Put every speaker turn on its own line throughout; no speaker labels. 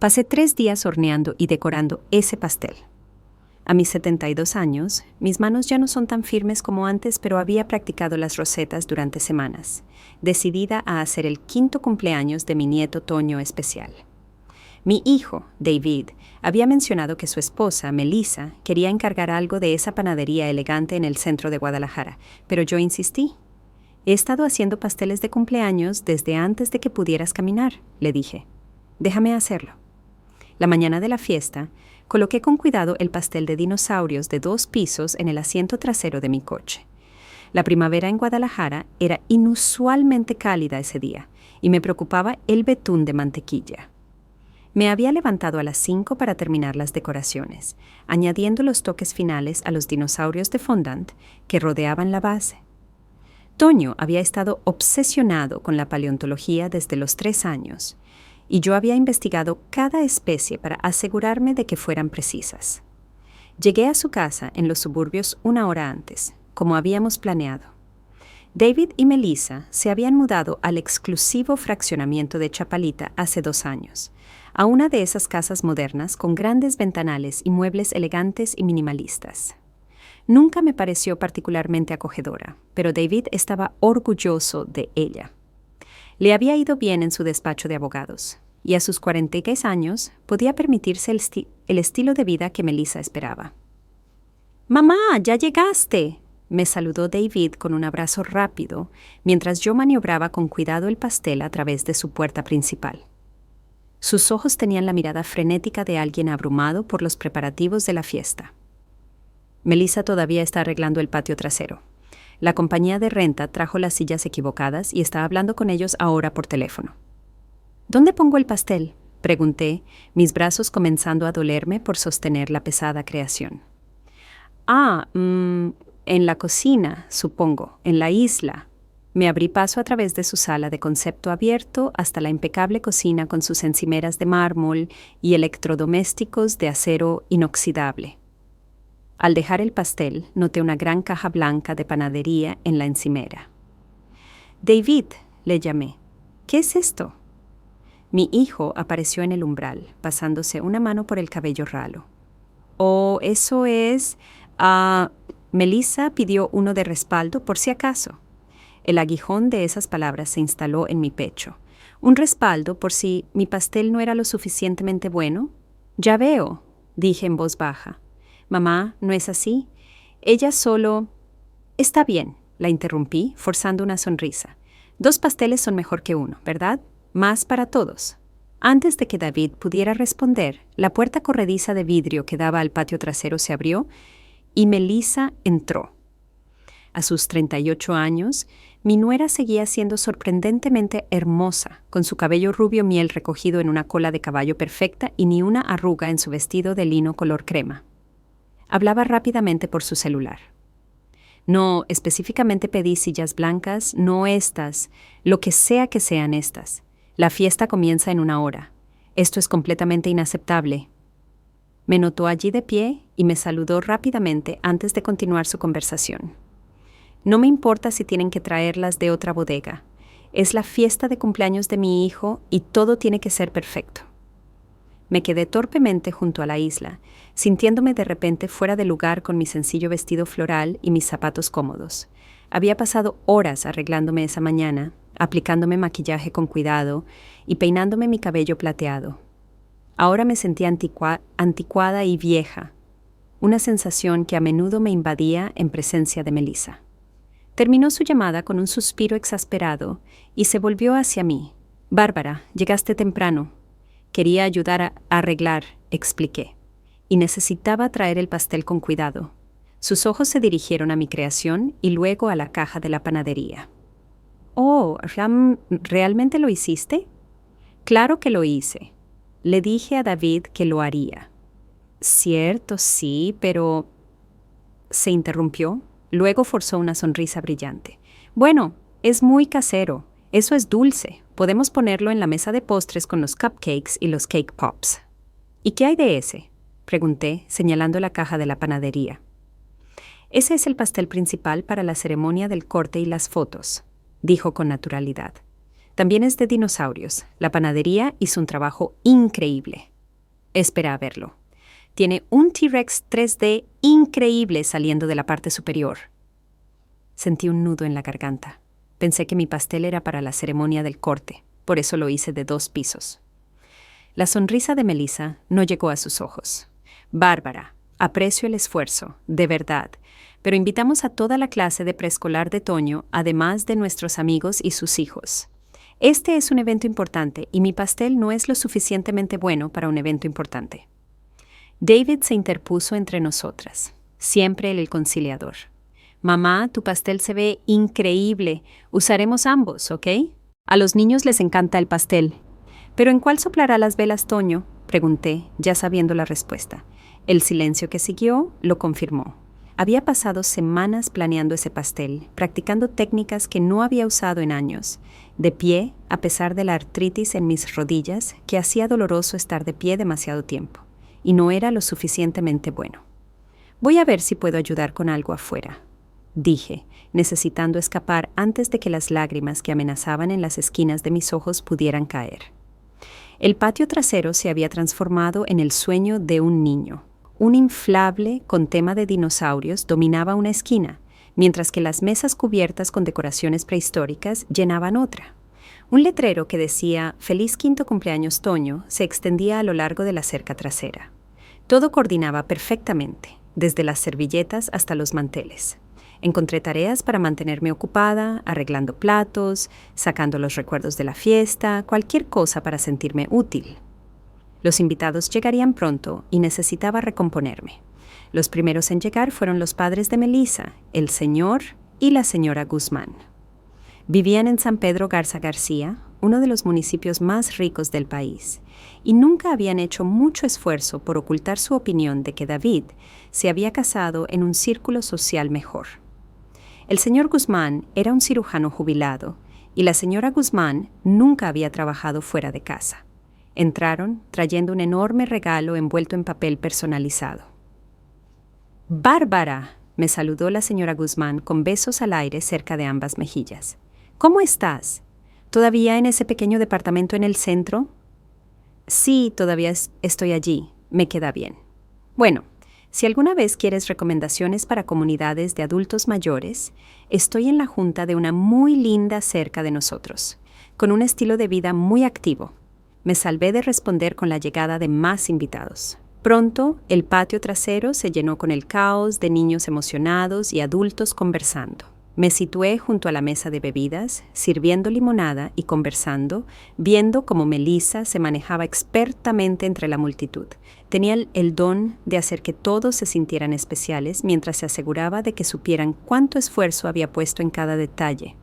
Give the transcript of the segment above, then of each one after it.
Pasé 3 días horneando y decorando ese pastel. A mis 72 años, mis manos ya no son tan firmes como antes, pero había practicado las rosetas durante semanas, decidida a hacer el 5º cumpleaños de mi nieto Toño especial. Mi hijo, David, había mencionado que su esposa, Melissa, quería encargar algo de esa panadería elegante en el centro de Guadalajara, pero yo insistí. He estado haciendo pasteles de cumpleaños desde antes de que pudieras caminar, le dije. Déjame hacerlo. La mañana de la fiesta, coloqué con cuidado el pastel de dinosaurios de 2 pisos en el asiento trasero de mi coche. La primavera en Guadalajara era inusualmente cálida ese día y me preocupaba el betún de mantequilla. Me había levantado a las 5 para terminar las decoraciones, añadiendo los toques finales a los dinosaurios de fondant que rodeaban la base. Toño había estado obsesionado con la paleontología desde los 3 años, y yo había investigado cada especie para asegurarme de que fueran precisas. Llegué a su casa en los suburbios 1 hora antes, como habíamos planeado. David y Melissa se habían mudado al exclusivo fraccionamiento de Chapalita hace 2 años, a una de esas casas modernas con grandes ventanales y muebles elegantes y minimalistas. Nunca me pareció particularmente acogedora, pero David estaba orgulloso de ella. Le había ido bien en su despacho de abogados, y a sus 43 años podía permitirse el estilo de vida que Melissa esperaba. «¡Mamá, ya llegaste!», me saludó David con un abrazo rápido, mientras yo maniobraba con cuidado el pastel a través de su puerta principal. Sus ojos tenían la mirada frenética de alguien abrumado por los preparativos de la fiesta. Melissa todavía está arreglando el patio trasero. La compañía de renta trajo las sillas equivocadas y está hablando con ellos ahora por teléfono. «¿Dónde pongo el pastel?», pregunté, mis brazos comenzando a dolerme por sostener la pesada creación. En la cocina, supongo, en la isla». Me abrí paso a través de su sala de concepto abierto hasta la impecable cocina con sus encimeras de mármol y electrodomésticos de acero inoxidable. Al dejar el pastel, noté una gran caja blanca de panadería en la encimera. «David», le llamé, «¿qué es esto?». Mi hijo apareció en el umbral, pasándose una mano por el cabello ralo. «Oh, eso es...» Melissa pidió uno de respaldo por si acaso. El aguijón de esas palabras se instaló en mi pecho. ¿Un respaldo por si mi pastel no era lo suficientemente bueno? «Ya veo», dije en voz baja. «Mamá, ¿no es así? Ella solo...». «Está bien», la interrumpí, forzando una sonrisa. «2 pasteles son mejor que 1, ¿verdad? Más para todos». Antes de que David pudiera responder, la puerta corrediza de vidrio que daba al patio trasero se abrió y Melissa entró. A sus 38 años, mi nuera seguía siendo sorprendentemente hermosa, con su cabello rubio miel recogido en una cola de caballo perfecta y ni una arruga en su vestido de lino color crema. Hablaba rápidamente por su celular. «No, específicamente pedí sillas blancas, no estas, lo que sea que sean estas. La fiesta comienza en 1 hora. Esto es completamente inaceptable». Me notó allí de pie y me saludó rápidamente antes de continuar su conversación. «No me importa si tienen que traerlas de otra bodega. Es la fiesta de cumpleaños de mi hijo y todo tiene que ser perfecto». Me quedé torpemente junto a la isla, sintiéndome de repente fuera de lugar con mi sencillo vestido floral y mis zapatos cómodos. Había pasado horas arreglándome esa mañana, aplicándome maquillaje con cuidado y peinándome mi cabello plateado. Ahora me sentía anticuada y vieja, una sensación que a menudo me invadía en presencia de Melissa. Terminó su llamada con un suspiro exasperado y se volvió hacia mí. «Bárbara, llegaste temprano. Quería ayudar a arreglar», expliqué, y necesitaba traer el pastel con cuidado. Sus ojos se dirigieron a mi creación y luego a la caja de la panadería. «Oh, ¿realmente lo hiciste?». «Claro que lo hice. Le dije a David que lo haría». «Cierto, sí, pero...». Se interrumpió, luego forzó una sonrisa brillante. «Bueno, es muy casero. Eso es dulce. Podemos ponerlo en la mesa de postres con los cupcakes y los cake pops». «¿Y qué hay de ese?», pregunté, señalando la caja de la panadería. «Ese es el pastel principal para la ceremonia del corte y las fotos», dijo con naturalidad. «También es de dinosaurios. La panadería hizo un trabajo increíble». Espera a verlo. Tiene un T-Rex 3D increíble saliendo de la parte superior. Sentí un nudo en la garganta. Pensé que mi pastel era para la ceremonia del corte, por eso lo hice de 2 pisos. La sonrisa de Melissa no llegó a sus ojos. Bárbara, aprecio el esfuerzo, de verdad, pero invitamos a toda la clase de preescolar de Toño, además de nuestros amigos y sus hijos. Este es un evento importante y mi pastel no es lo suficientemente bueno para un evento importante. David se interpuso entre nosotras, siempre el conciliador. Mamá, tu pastel se ve increíble. Usaremos ambos, ¿ok? A los niños les encanta el pastel. ¿Pero en cuál soplará las velas, Toño? Pregunté, ya sabiendo la respuesta. El silencio que siguió lo confirmó. Había pasado semanas planeando ese pastel, practicando técnicas que no había usado en años. De pie, a pesar de la artritis en mis rodillas, que hacía doloroso estar de pie demasiado tiempo. Y no era lo suficientemente bueno. Voy a ver si puedo ayudar con algo afuera, dije, necesitando escapar antes de que las lágrimas que amenazaban en las esquinas de mis ojos pudieran caer. El patio trasero se había transformado en el sueño de un niño. Un inflable con tema de dinosaurios dominaba una esquina, mientras que las mesas cubiertas con decoraciones prehistóricas llenaban otra. Un letrero que decía «Feliz quinto cumpleaños, Toño» se extendía a lo largo de la cerca trasera. Todo coordinaba perfectamente, desde las servilletas hasta los manteles. Encontré tareas para mantenerme ocupada, arreglando platos, sacando los recuerdos de la fiesta, cualquier cosa para sentirme útil. Los invitados llegarían pronto y necesitaba recomponerme. Los primeros en llegar fueron los padres de Melissa, el señor y la señora Guzmán. Vivían en San Pedro Garza García, uno de los municipios más ricos del país, y nunca habían hecho mucho esfuerzo por ocultar su opinión de que David se había casado en un círculo social mejor. El señor Guzmán era un cirujano jubilado y la señora Guzmán nunca había trabajado fuera de casa. Entraron trayendo un enorme regalo envuelto en papel personalizado. «Bárbara», me saludó la señora Guzmán con besos al aire cerca de ambas mejillas. «¿Cómo estás? ¿Todavía en ese pequeño departamento en el centro?» «Sí, todavía estoy allí. Me queda bien. Bueno, si alguna vez quieres recomendaciones para comunidades de adultos mayores, estoy en la junta de una muy linda cerca de nosotros, con un estilo de vida muy activo. Me salvé de responder con la llegada de más invitados. Pronto, el patio trasero se llenó con el caos de niños emocionados y adultos conversando. Me situé junto a la mesa de bebidas, sirviendo limonada y conversando, viendo cómo Melissa se manejaba expertamente entre la multitud. Tenía el don de hacer que todos se sintieran especiales mientras se aseguraba de que supieran cuánto esfuerzo había puesto en cada detalle.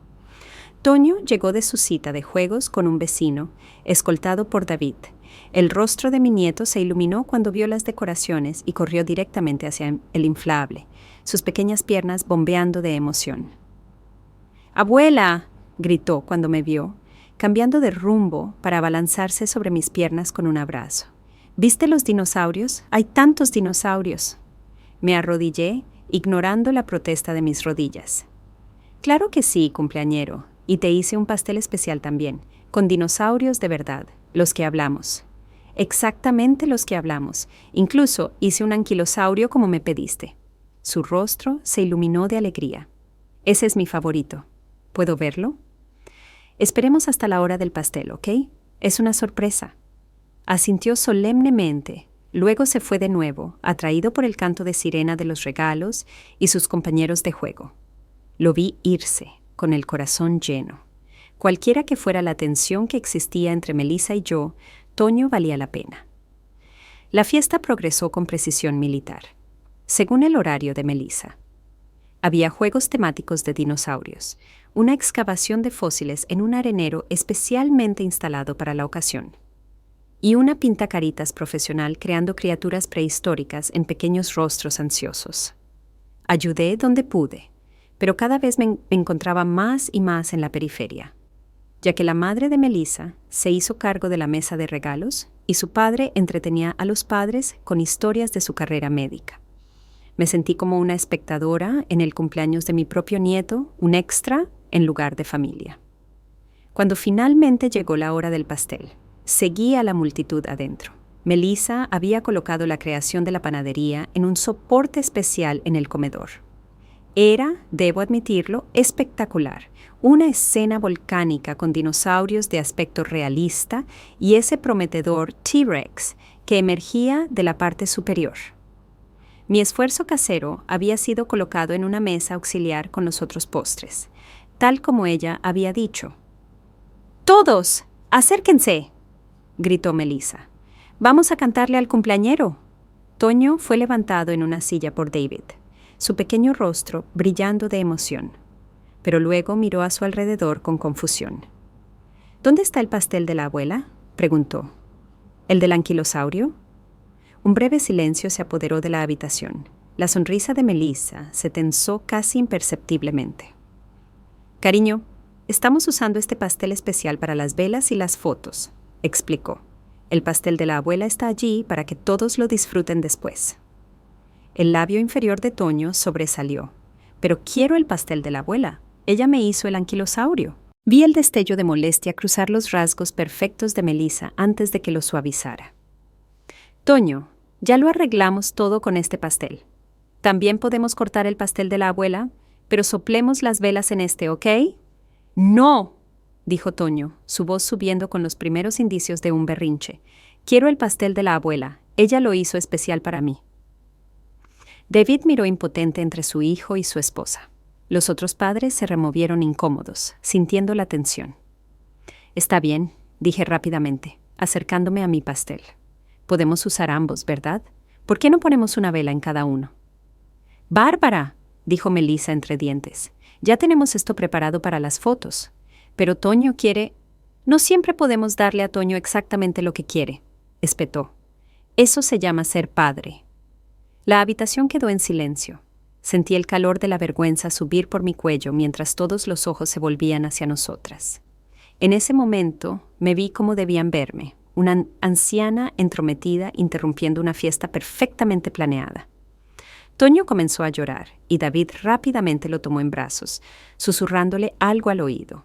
Toño llegó de su cita de juegos con un vecino, escoltado por David. El rostro de mi nieto se iluminó cuando vio las decoraciones y corrió directamente hacia el inflable, sus pequeñas piernas bombeando de emoción. «¡Abuela!», gritó cuando me vio, cambiando de rumbo para abalanzarse sobre mis piernas con un abrazo. «¿Viste los dinosaurios? ¡Hay tantos dinosaurios!». Me arrodillé, ignorando la protesta de mis rodillas. «Claro que sí, cumpleañero, y te hice un pastel especial también, con dinosaurios de verdad, los que hablamos». «Exactamente los que hablamos. Incluso hice un anquilosaurio como me pediste». Su rostro se iluminó de alegría. «Ese es mi favorito. ¿Puedo verlo?». «Esperemos hasta la hora del pastel, ¿ok? Es una sorpresa». Asintió solemnemente. Luego se fue de nuevo, atraído por el canto de sirena de los regalos y sus compañeros de juego. Lo vi irse, con el corazón lleno. Cualquiera que fuera la tensión que existía entre Melissa y yo, Toño valía la pena. La fiesta progresó con precisión militar, según el horario de Melissa. Había juegos temáticos de dinosaurios, una excavación de fósiles en un arenero especialmente instalado para la ocasión, y una pintacaritas profesional creando criaturas prehistóricas en pequeños rostros ansiosos. Ayudé donde pude, pero cada vez me encontraba más y más en la periferia, ya que la madre de Melissa se hizo cargo de la mesa de regalos y su padre entretenía a los padres con historias de su carrera médica. Me sentí como una espectadora en el cumpleaños de mi propio nieto, un extra en lugar de familia. Cuando finalmente llegó la hora del pastel, seguí a la multitud adentro. Melissa había colocado la creación de la panadería en un soporte especial en el comedor. Era, debo admitirlo, espectacular. Una escena volcánica con dinosaurios de aspecto realista y ese prometedor T-Rex que emergía de la parte superior. Mi esfuerzo casero había sido colocado en una mesa auxiliar con los otros postres, tal como ella había dicho. ¡Todos! ¡Acérquense!, gritó Melissa. «Vamos a cantarle al cumpleañero». Toño fue levantado en una silla por David, su pequeño rostro brillando de emoción, pero luego miró a su alrededor con confusión. «¿Dónde está el pastel de la abuela?», preguntó. «¿El del anquilosaurio?». Un breve silencio se apoderó de la habitación. La sonrisa de Melissa se tensó casi imperceptiblemente. «Cariño, estamos usando este pastel especial para las velas y las fotos», explicó. «El pastel de la abuela está allí para que todos lo disfruten después». El labio inferior de Toño sobresalió. «Pero quiero el pastel de la abuela. Ella me hizo el anquilosaurio». Vi el destello de molestia cruzar los rasgos perfectos de Melissa antes de que lo suavizara. «Toño, ya lo arreglamos todo con este pastel. También podemos cortar el pastel de la abuela, pero soplemos las velas en este, ¿ok?» «No», dijo Toño, su voz subiendo con los primeros indicios de un berrinche. «Quiero el pastel de la abuela. Ella lo hizo especial para mí». David miró impotente entre su hijo y su esposa. Los otros padres se removieron incómodos, sintiendo la tensión. «Está bien», dije rápidamente, acercándome a mi pastel. «Podemos usar ambos, ¿verdad? ¿Por qué no ponemos una vela en cada uno?» «¡Bárbara!», dijo Melissa entre dientes. «Ya tenemos esto preparado para las fotos. Pero Toño quiere...». «No siempre podemos darle a Toño exactamente lo que quiere», espetó. «Eso se llama ser padre». La habitación quedó en silencio. Sentí el calor de la vergüenza subir por mi cuello mientras todos los ojos se volvían hacia nosotras. En ese momento me vi como debían verme, una anciana entrometida interrumpiendo una fiesta perfectamente planeada. Toño comenzó a llorar y David rápidamente lo tomó en brazos, susurrándole algo al oído.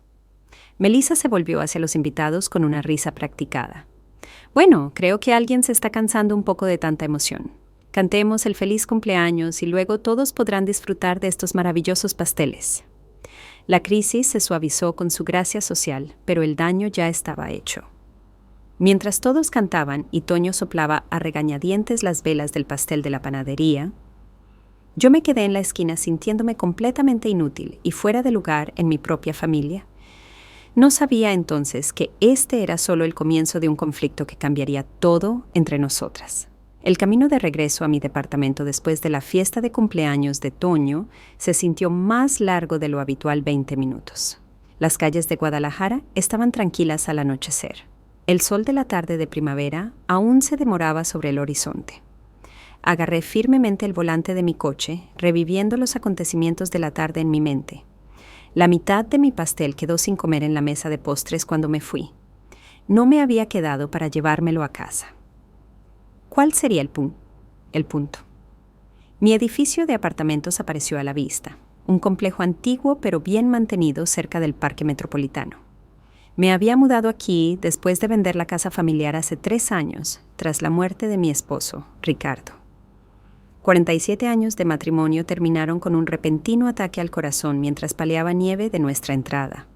Melissa se volvió hacia los invitados con una risa practicada. «Bueno, creo que alguien se está cansando un poco de tanta emoción. Cantemos el feliz cumpleaños y luego todos podrán disfrutar de estos maravillosos pasteles». La crisis se suavizó con su gracia social, pero el daño ya estaba hecho. Mientras todos cantaban y Toño soplaba a regañadientes las velas del pastel de la panadería, yo me quedé en la esquina sintiéndome completamente inútil y fuera de lugar en mi propia familia. No sabía entonces que este era solo el comienzo de un conflicto que cambiaría todo entre nosotras. El camino de regreso a mi departamento después de la fiesta de cumpleaños de Toño se sintió más largo de lo habitual 20 minutos. Las calles de Guadalajara estaban tranquilas al anochecer. El sol de la tarde de primavera aún se demoraba sobre el horizonte. Agarré firmemente el volante de mi coche, reviviendo los acontecimientos de la tarde en mi mente. La mitad de mi pastel quedó sin comer en la mesa de postres cuando me fui. No me había quedado para llevármelo a casa. ¿Cuál sería el punto? Mi edificio de apartamentos apareció a la vista, un complejo antiguo pero bien mantenido cerca del Parque Metropolitano. Me había mudado aquí después de vender la casa familiar hace 3 años, tras la muerte de mi esposo, Ricardo. 47 años de matrimonio terminaron con un repentino ataque al corazón mientras paleaba nieve de nuestra entrada.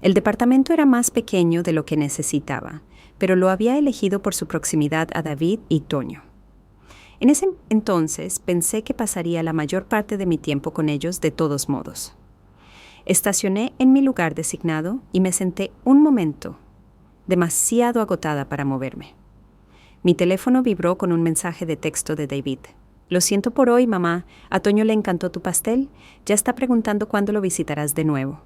El departamento era más pequeño de lo que necesitaba, pero lo había elegido por su proximidad a David y Toño. En ese entonces pensé que pasaría la mayor parte de mi tiempo con ellos de todos modos. Estacioné en mi lugar designado y me senté un momento, demasiado agotada para moverme. Mi teléfono vibró con un mensaje de texto de David. «Lo siento por hoy, mamá. A Toño le encantó tu pastel. Ya está preguntando cuándo lo visitarás de nuevo».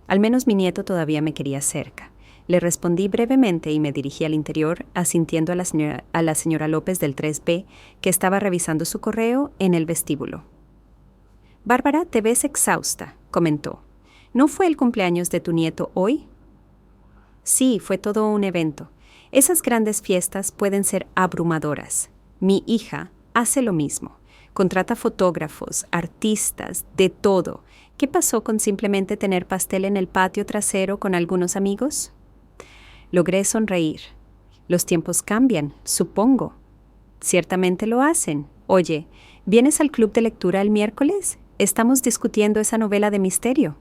Al menos mi nieto todavía me quería cerca. Le respondí brevemente y me dirigí al interior, asintiendo a la señora López del 3B, que estaba revisando su correo en el vestíbulo. «Bárbara, te ves exhausta», comentó. «¿No fue el cumpleaños de tu nieto hoy?» «Sí, fue todo un evento. Esas grandes fiestas pueden ser abrumadoras. Mi hija hace lo mismo. Contrata fotógrafos, artistas, de todo. ¿Qué pasó con simplemente tener pastel en el patio trasero con algunos amigos?» Logré sonreír. Los tiempos cambian, supongo. Ciertamente lo hacen. Oye, ¿vienes al club de lectura el miércoles? Estamos discutiendo esa novela de misterio.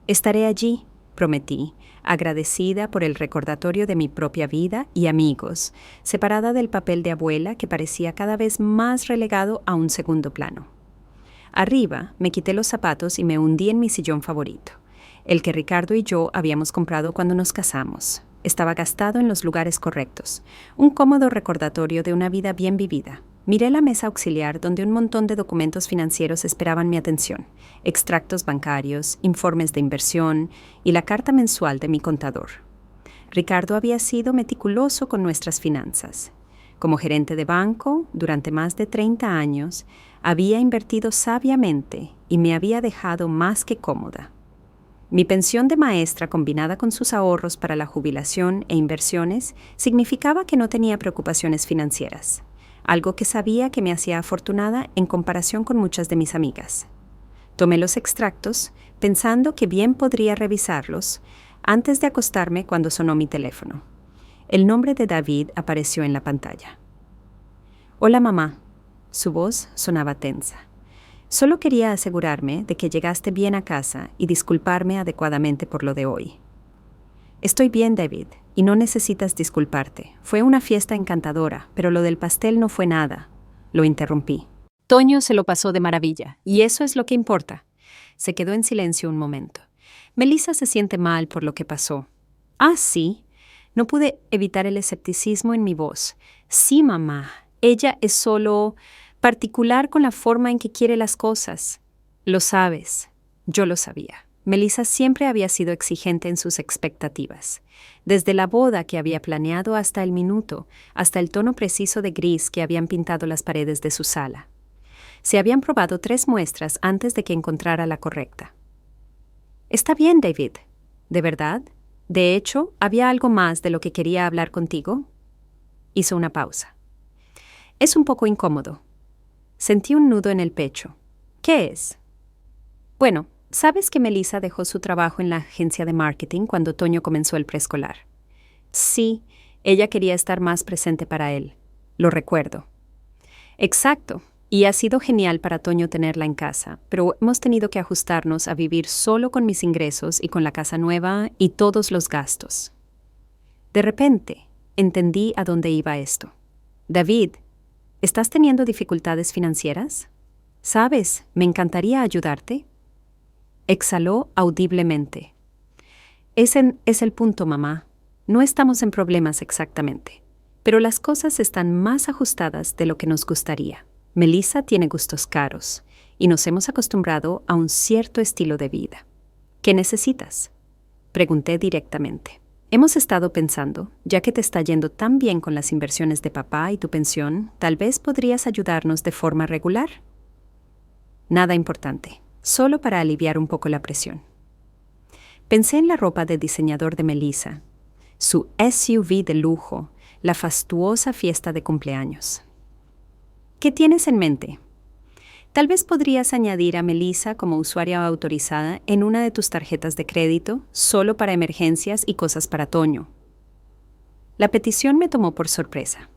Estaré allí, prometí, agradecida por el recordatorio de mi propia vida y amigos, separada del papel de abuela que parecía cada vez más relegado a un segundo plano. Arriba, me quité los zapatos y me hundí en mi sillón favorito, el que Ricardo y yo habíamos comprado cuando nos casamos. Estaba gastado en los lugares correctos, un cómodo recordatorio de una vida bien vivida. Miré la mesa auxiliar donde un montón de documentos financieros esperaban mi atención, extractos bancarios, informes de inversión y la carta mensual de mi contador. Ricardo había sido meticuloso con nuestras finanzas. Como gerente de banco, durante más de 30 años, había invertido sabiamente y me había dejado más que cómoda. Mi pensión de maestra combinada con sus ahorros para la jubilación e inversiones significaba que no tenía preocupaciones financieras, algo que sabía que me hacía afortunada en comparación con muchas de mis amigas. Tomé los extractos, pensando que bien podría revisarlos, antes de acostarme cuando sonó mi teléfono. El nombre de David apareció en la pantalla. «Hola, mamá». Su voz sonaba tensa. «Solo quería asegurarme de que llegaste bien a casa y disculparme adecuadamente por lo de hoy». «Estoy bien, David, y no necesitas disculparte. Fue una fiesta encantadora, pero lo del pastel no fue nada». Lo interrumpí. Toño se lo pasó de maravilla, y eso es lo que importa. Se quedó en silencio un momento. Melissa se siente mal por lo que pasó. «Ah, sí». No pude evitar el escepticismo en mi voz. «Sí, mamá. Ella es solo particular con la forma en que quiere las cosas». «Lo sabes». Yo lo sabía. Melissa siempre había sido exigente en sus expectativas. Desde la boda que había planeado hasta el minuto, hasta el tono preciso de gris que habían pintado las paredes de su sala. Se habían probado 3 muestras antes de que encontrara la correcta. «Está bien, David. ¿De verdad? De hecho, ¿había algo más de lo que quería hablar contigo?» Hizo una pausa. «Es un poco incómodo». Sentí un nudo en el pecho. «¿Qué es?» «Bueno, ¿sabes que Melissa dejó su trabajo en la agencia de marketing cuando Toño comenzó el preescolar?» «Sí, ella quería estar más presente para él. Lo recuerdo». «Exacto. Y ha sido genial para Toño tenerla en casa, pero hemos tenido que ajustarnos a vivir solo con mis ingresos y con la casa nueva y todos los gastos». De repente, entendí a dónde iba esto. «David, ¿estás teniendo dificultades financieras? ¿Sabes? Me encantaría ayudarte». Exhaló audiblemente. Ese es el punto, mamá. No estamos en problemas exactamente, pero las cosas están más ajustadas de lo que nos gustaría. Melissa tiene gustos caros y nos hemos acostumbrado a un cierto estilo de vida. ¿Qué necesitas?», pregunté directamente. «Hemos estado pensando, ya que te está yendo tan bien con las inversiones de papá y tu pensión, tal vez podrías ayudarnos de forma regular». «Nada importante, solo para aliviar un poco la presión». Pensé en la ropa de diseñador de Melissa, su SUV de lujo, la fastuosa fiesta de cumpleaños. «¿Qué tienes en mente? Tal vez podrías añadir a Melissa como usuaria autorizada en una de tus tarjetas de crédito, solo para emergencias y cosas para Toño». La petición me tomó por sorpresa.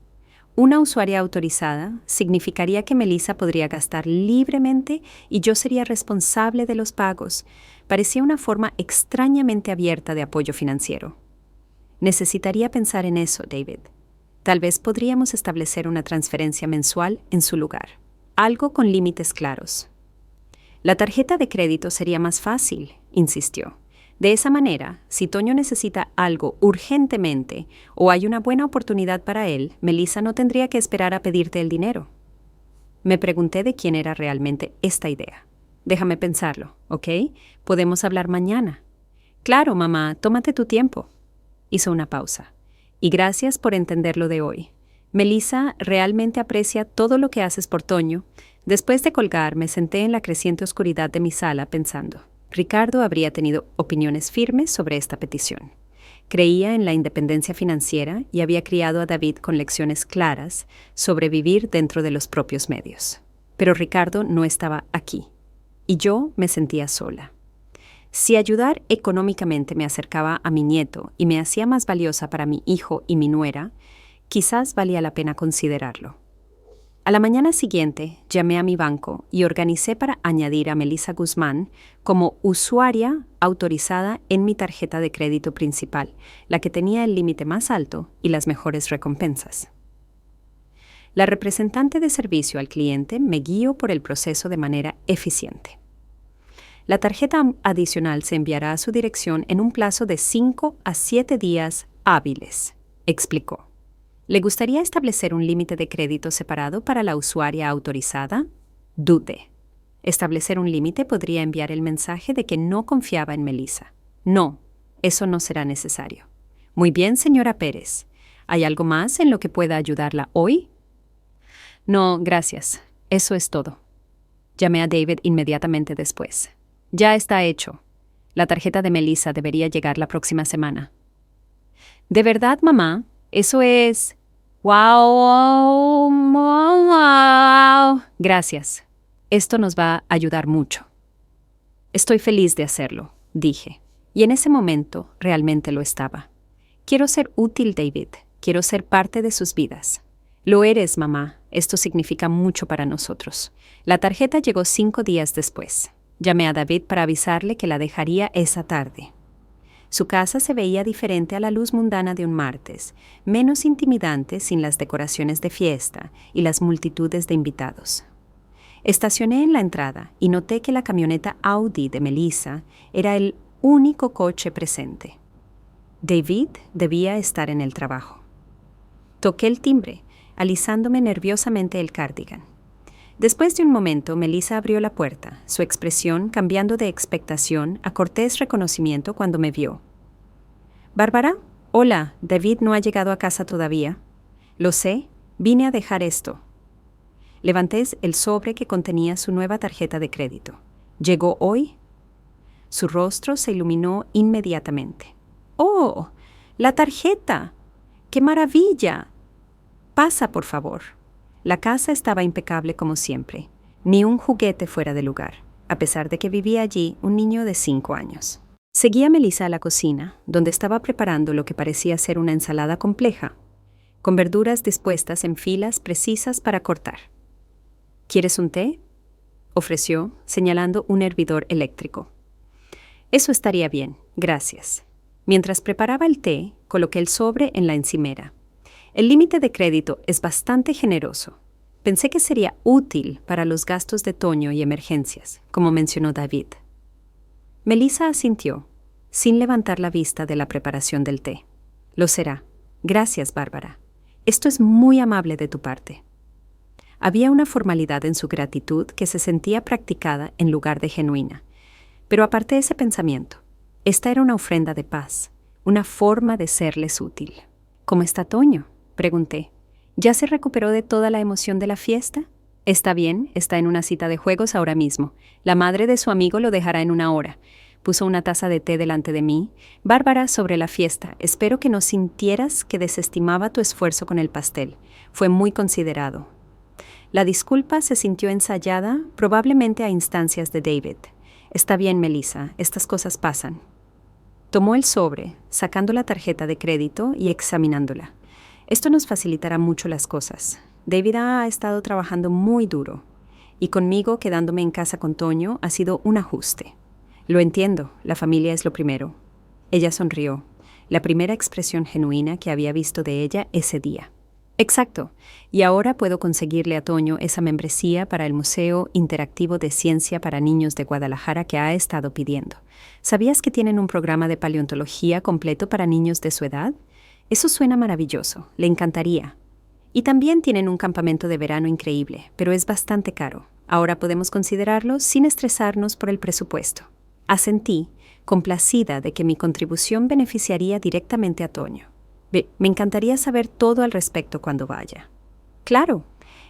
Una usuaria autorizada significaría que Melissa podría gastar libremente y yo sería responsable de los pagos. Parecía una forma extrañamente abierta de apoyo financiero. «Necesitaría pensar en eso, David. Tal vez podríamos establecer una transferencia mensual en su lugar. Algo con límites claros». «La tarjeta de crédito sería más fácil», insistió. «De esa manera, si Toño necesita algo urgentemente o hay una buena oportunidad para él, Melissa no tendría que esperar a pedirte el dinero». Me pregunté de quién era realmente esta idea. «Déjame pensarlo, ¿ok? Podemos hablar mañana». «Claro, mamá, tómate tu tiempo». Hizo una pausa. «Y gracias por entender lo de hoy. Melissa realmente aprecia todo lo que haces por Toño». Después de colgar, me senté en la creciente oscuridad de mi sala pensando. Ricardo habría tenido opiniones firmes sobre esta petición. Creía en la independencia financiera y había criado a David con lecciones claras sobre vivir dentro de los propios medios. Pero Ricardo no estaba aquí, y yo me sentía sola. Si ayudar económicamente me acercaba a mi nieto y me hacía más valiosa para mi hijo y mi nuera, quizás valía la pena considerarlo. A la mañana siguiente, llamé a mi banco y organicé para añadir a Melissa Guzmán como usuaria autorizada en mi tarjeta de crédito principal, la que tenía el límite más alto y las mejores recompensas. La representante de servicio al cliente me guió por el proceso de manera eficiente. La tarjeta adicional se enviará a su dirección en un plazo de 5 a 7 días hábiles, explicó. ¿Le gustaría establecer un límite de crédito separado para la usuaria autorizada? Dudé. Establecer un límite podría enviar el mensaje de que no confiaba en Melissa. No, eso no será necesario. Muy bien, señora Pérez. ¿Hay algo más en lo que pueda ayudarla hoy? No, gracias. Eso es todo. Llamé a David inmediatamente después. Ya está hecho. La tarjeta de Melissa debería llegar la próxima semana. ¿De verdad, mamá? Eso es... ¡Wow! ¡Wow! Gracias. Esto nos va a ayudar mucho. Estoy feliz de hacerlo, dije. Y en ese momento realmente lo estaba. Quiero ser útil, David. Quiero ser parte de sus vidas. Lo eres, mamá. Esto significa mucho para nosotros. La tarjeta llegó 5 días después. Llamé a David para avisarle que la dejaría esa tarde. Su casa se veía diferente a la luz mundana de un martes, menos intimidante sin las decoraciones de fiesta y las multitudes de invitados. Estacioné en la entrada y noté que la camioneta Audi de Melissa era el único coche presente. David debía estar en el trabajo. Toqué el timbre, alisándome nerviosamente el cardigan. Después de un momento, Melissa abrió la puerta, su expresión cambiando de expectación a cortés reconocimiento cuando me vio. «Bárbara, hola, David no ha llegado a casa todavía». «Lo sé, vine a dejar esto». Levanté el sobre que contenía su nueva tarjeta de crédito. «¿Llegó hoy?» Su rostro se iluminó inmediatamente. «¡Oh, la tarjeta! ¡Qué maravilla! Pasa, por favor». La casa estaba impecable como siempre, ni un juguete fuera de lugar, a pesar de que vivía allí un niño de 5 años. Seguí a Melissa a la cocina, donde estaba preparando lo que parecía ser una ensalada compleja, con verduras dispuestas en filas precisas para cortar. ¿Quieres un té?, ofreció, señalando un hervidor eléctrico. Eso estaría bien, gracias. Mientras preparaba el té, coloqué el sobre en la encimera. El límite de crédito es bastante generoso. Pensé que sería útil para los gastos de otoño y emergencias, como mencionó David. Melissa asintió, sin levantar la vista de la preparación del té. Lo será. Gracias, Bárbara. Esto es muy amable de tu parte. Había una formalidad en su gratitud que se sentía practicada en lugar de genuina. Pero aparté ese pensamiento. Esta era una ofrenda de paz, una forma de serles útil. ¿Cómo está Toño?, pregunté. ¿Ya se recuperó de toda la emoción de la fiesta? Está bien, está en una cita de juegos ahora mismo. La madre de su amigo lo dejará en 1 hora. Puso una taza de té delante de mí. Bárbara, sobre la fiesta, espero que no sintieras que desestimaba tu esfuerzo con el pastel. Fue muy considerado. La disculpa se sintió ensayada, probablemente a instancias de David. Está bien, Melissa, estas cosas pasan. Tomó el sobre, sacando la tarjeta de crédito y examinándola. Esto nos facilitará mucho las cosas. David ha estado trabajando muy duro, y conmigo quedándome en casa con Toño ha sido un ajuste. Lo entiendo, la familia es lo primero. Ella sonrió, la primera expresión genuina que había visto de ella ese día. Exacto, y ahora puedo conseguirle a Toño esa membresía para el Museo Interactivo de Ciencia para Niños de Guadalajara que ha estado pidiendo. ¿Sabías que tienen un programa de paleontología completo para niños de su edad? Eso suena maravilloso, le encantaría. Y también tienen un campamento de verano increíble, pero es bastante caro. Ahora podemos considerarlo sin estresarnos por el presupuesto. Asentí, complacida de que mi contribución beneficiaría directamente a Toño. Me encantaría saber todo al respecto cuando vaya. Claro,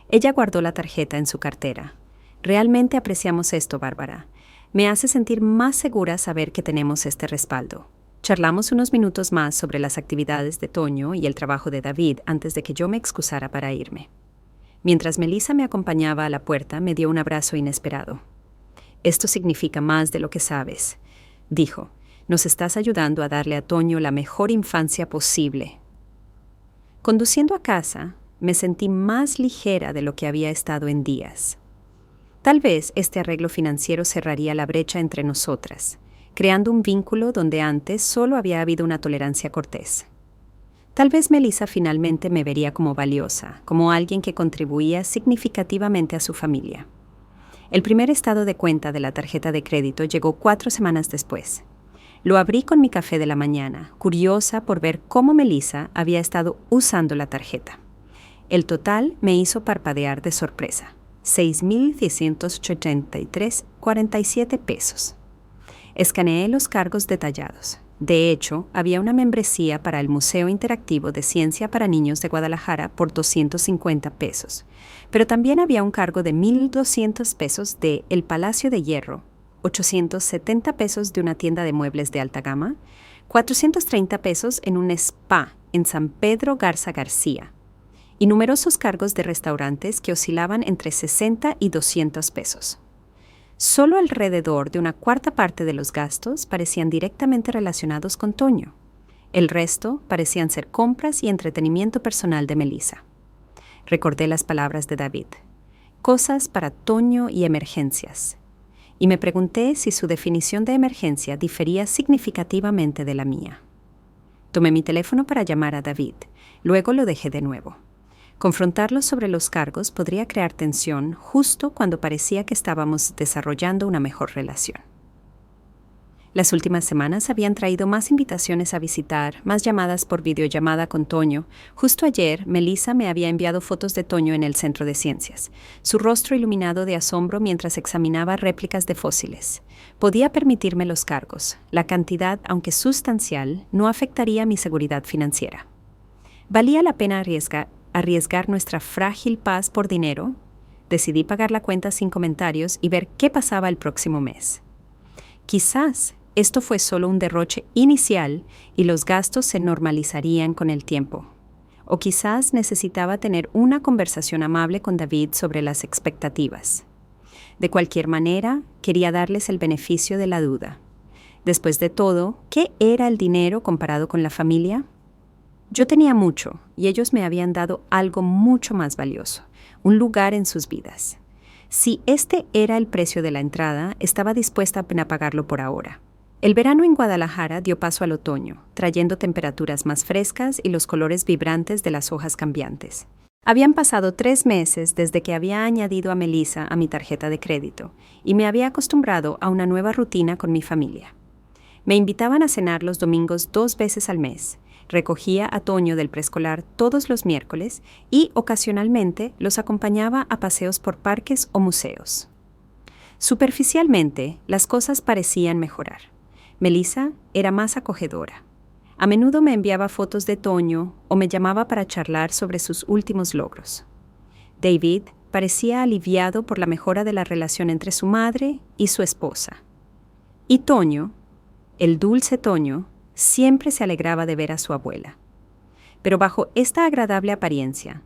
ella guardó la tarjeta en su cartera. Realmente apreciamos esto, Bárbara. Me hace sentir más segura saber que tenemos este respaldo. Charlamos unos minutos más sobre las actividades de Toño y el trabajo de David antes de que yo me excusara para irme. Mientras Melissa me acompañaba a la puerta, me dio un abrazo inesperado. Esto significa más de lo que sabes. dijo. Nos estás ayudando a darle a Toño la mejor infancia posible. Conduciendo a casa, me sentí más ligera de lo que había estado en días. Tal vez este arreglo financiero cerraría la brecha entre nosotras, creando un vínculo donde antes solo había habido una tolerancia cortés. Tal vez Melissa finalmente me vería como valiosa, como alguien que contribuía significativamente a su familia. El primer estado de cuenta de la tarjeta de crédito llegó 4 semanas después. Lo abrí con mi café de la mañana, curiosa por ver cómo Melissa había estado usando la tarjeta. El total me hizo parpadear de sorpresa. 6,683,47 pesos. Escaneé los cargos detallados. De hecho, había una membresía para el Museo Interactivo de Ciencia para Niños de Guadalajara por 250 pesos. Pero también había un cargo de 1,200 pesos de El Palacio de Hierro, 870 pesos de una tienda de muebles de alta gama, 430 pesos en un spa en San Pedro Garza García, y numerosos cargos de restaurantes que oscilaban entre 60 y 200 pesos. Solo alrededor de una cuarta parte de los gastos parecían directamente relacionados con Toño. El resto parecían ser compras y entretenimiento personal de Melissa. Recordé las palabras de David. Cosas para Toño y emergencias. Y me pregunté si su definición de emergencia difería significativamente de la mía. Tomé mi teléfono para llamar a David. Luego lo dejé de nuevo. Confrontarlo sobre los cargos podría crear tensión justo cuando parecía que estábamos desarrollando una mejor relación. Las últimas semanas habían traído más invitaciones a visitar, más llamadas por videollamada con Toño. Justo ayer, Melissa me había enviado fotos de Toño en el Centro de Ciencias, su rostro iluminado de asombro mientras examinaba réplicas de fósiles. Podía permitirme los cargos. La cantidad, aunque sustancial, no afectaría mi seguridad financiera. ¿Valía la pena arriesgar nuestra frágil paz por dinero? Decidí pagar la cuenta sin comentarios y ver qué pasaba el próximo mes. Quizás esto fue solo un derroche inicial y los gastos se normalizarían con el tiempo. O quizás necesitaba tener una conversación amable con David sobre las expectativas. De cualquier manera, quería darles el beneficio de la duda. Después de todo, ¿qué era el dinero comparado con la familia? Yo tenía mucho y ellos me habían dado algo mucho más valioso, un lugar en sus vidas. Si este era el precio de la entrada, estaba dispuesta a pagarlo por ahora. El verano en Guadalajara dio paso al otoño, trayendo temperaturas más frescas y los colores vibrantes de las hojas cambiantes. Habían pasado 3 meses desde que había añadido a Melissa a mi tarjeta de crédito y me había acostumbrado a una nueva rutina con mi familia. Me invitaban a cenar los domingos 2 veces al mes. Recogía a Toño del preescolar todos los miércoles y, ocasionalmente, los acompañaba a paseos por parques o museos. Superficialmente, las cosas parecían mejorar. Melissa era más acogedora. A menudo me enviaba fotos de Toño o me llamaba para charlar sobre sus últimos logros. David parecía aliviado por la mejora de la relación entre su madre y su esposa. Y Toño, el dulce Toño, siempre se alegraba de ver a su abuela. Pero bajo esta agradable apariencia,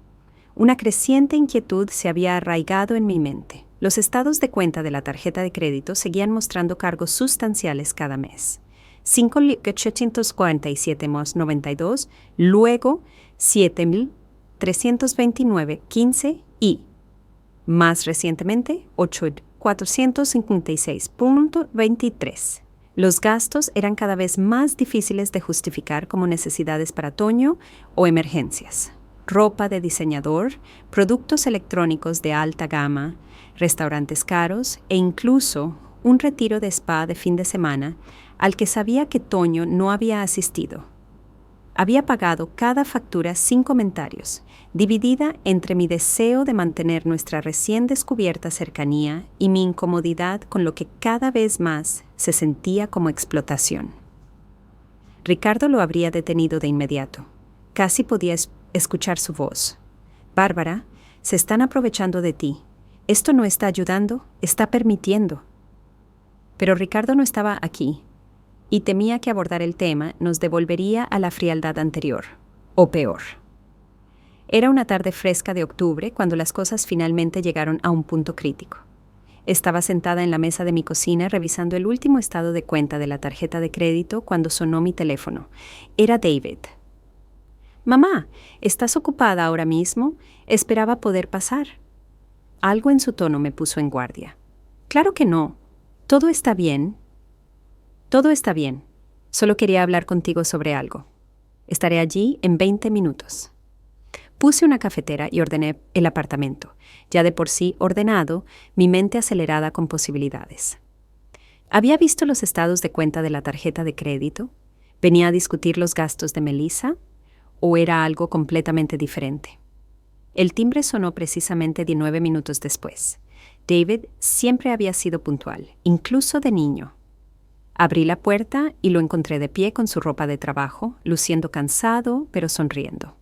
una creciente inquietud se había arraigado en mi mente. Los estados de cuenta de la tarjeta de crédito seguían mostrando cargos sustanciales cada mes. 5,847,92, luego 7,329,15 y, más recientemente, 8,456,23. Los gastos eran cada vez más difíciles de justificar como necesidades para Toño o emergencias. Ropa de diseñador, productos electrónicos de alta gama, restaurantes caros e incluso un retiro de spa de fin de semana al que sabía que Toño no había asistido. Había pagado cada factura sin comentarios, dividida entre mi deseo de mantener nuestra recién descubierta cercanía y mi incomodidad con lo que cada vez más se sentía como explotación. Ricardo lo habría detenido de inmediato. Casi podía escuchar su voz. «Bárbara, se están aprovechando de ti. Esto no está ayudando, está permitiendo». Pero Ricardo no estaba aquí, y temía que abordar el tema nos devolvería a la frialdad anterior, o peor. Era una tarde fresca de octubre cuando las cosas finalmente llegaron a un punto crítico. Estaba sentada en la mesa de mi cocina revisando el último estado de cuenta de la tarjeta de crédito cuando sonó mi teléfono. Era David. «Mamá, ¿estás ocupada ahora mismo? Esperaba poder pasar». Algo en su tono me puso en guardia. «Claro que no. ¿Todo está bien?» «Todo está bien. Solo quería hablar contigo sobre algo. Estaré allí en 20 minutos». Puse una cafetera y ordené el apartamento. Ya de por sí ordenado, mi mente acelerada con posibilidades. ¿Había visto los estados de cuenta de la tarjeta de crédito? ¿Venía a discutir los gastos de Melissa? ¿O era algo completamente diferente? El timbre sonó precisamente 19 minutos después. David siempre había sido puntual, incluso de niño. Abrí la puerta y lo encontré de pie con su ropa de trabajo, luciendo cansado, pero sonriendo.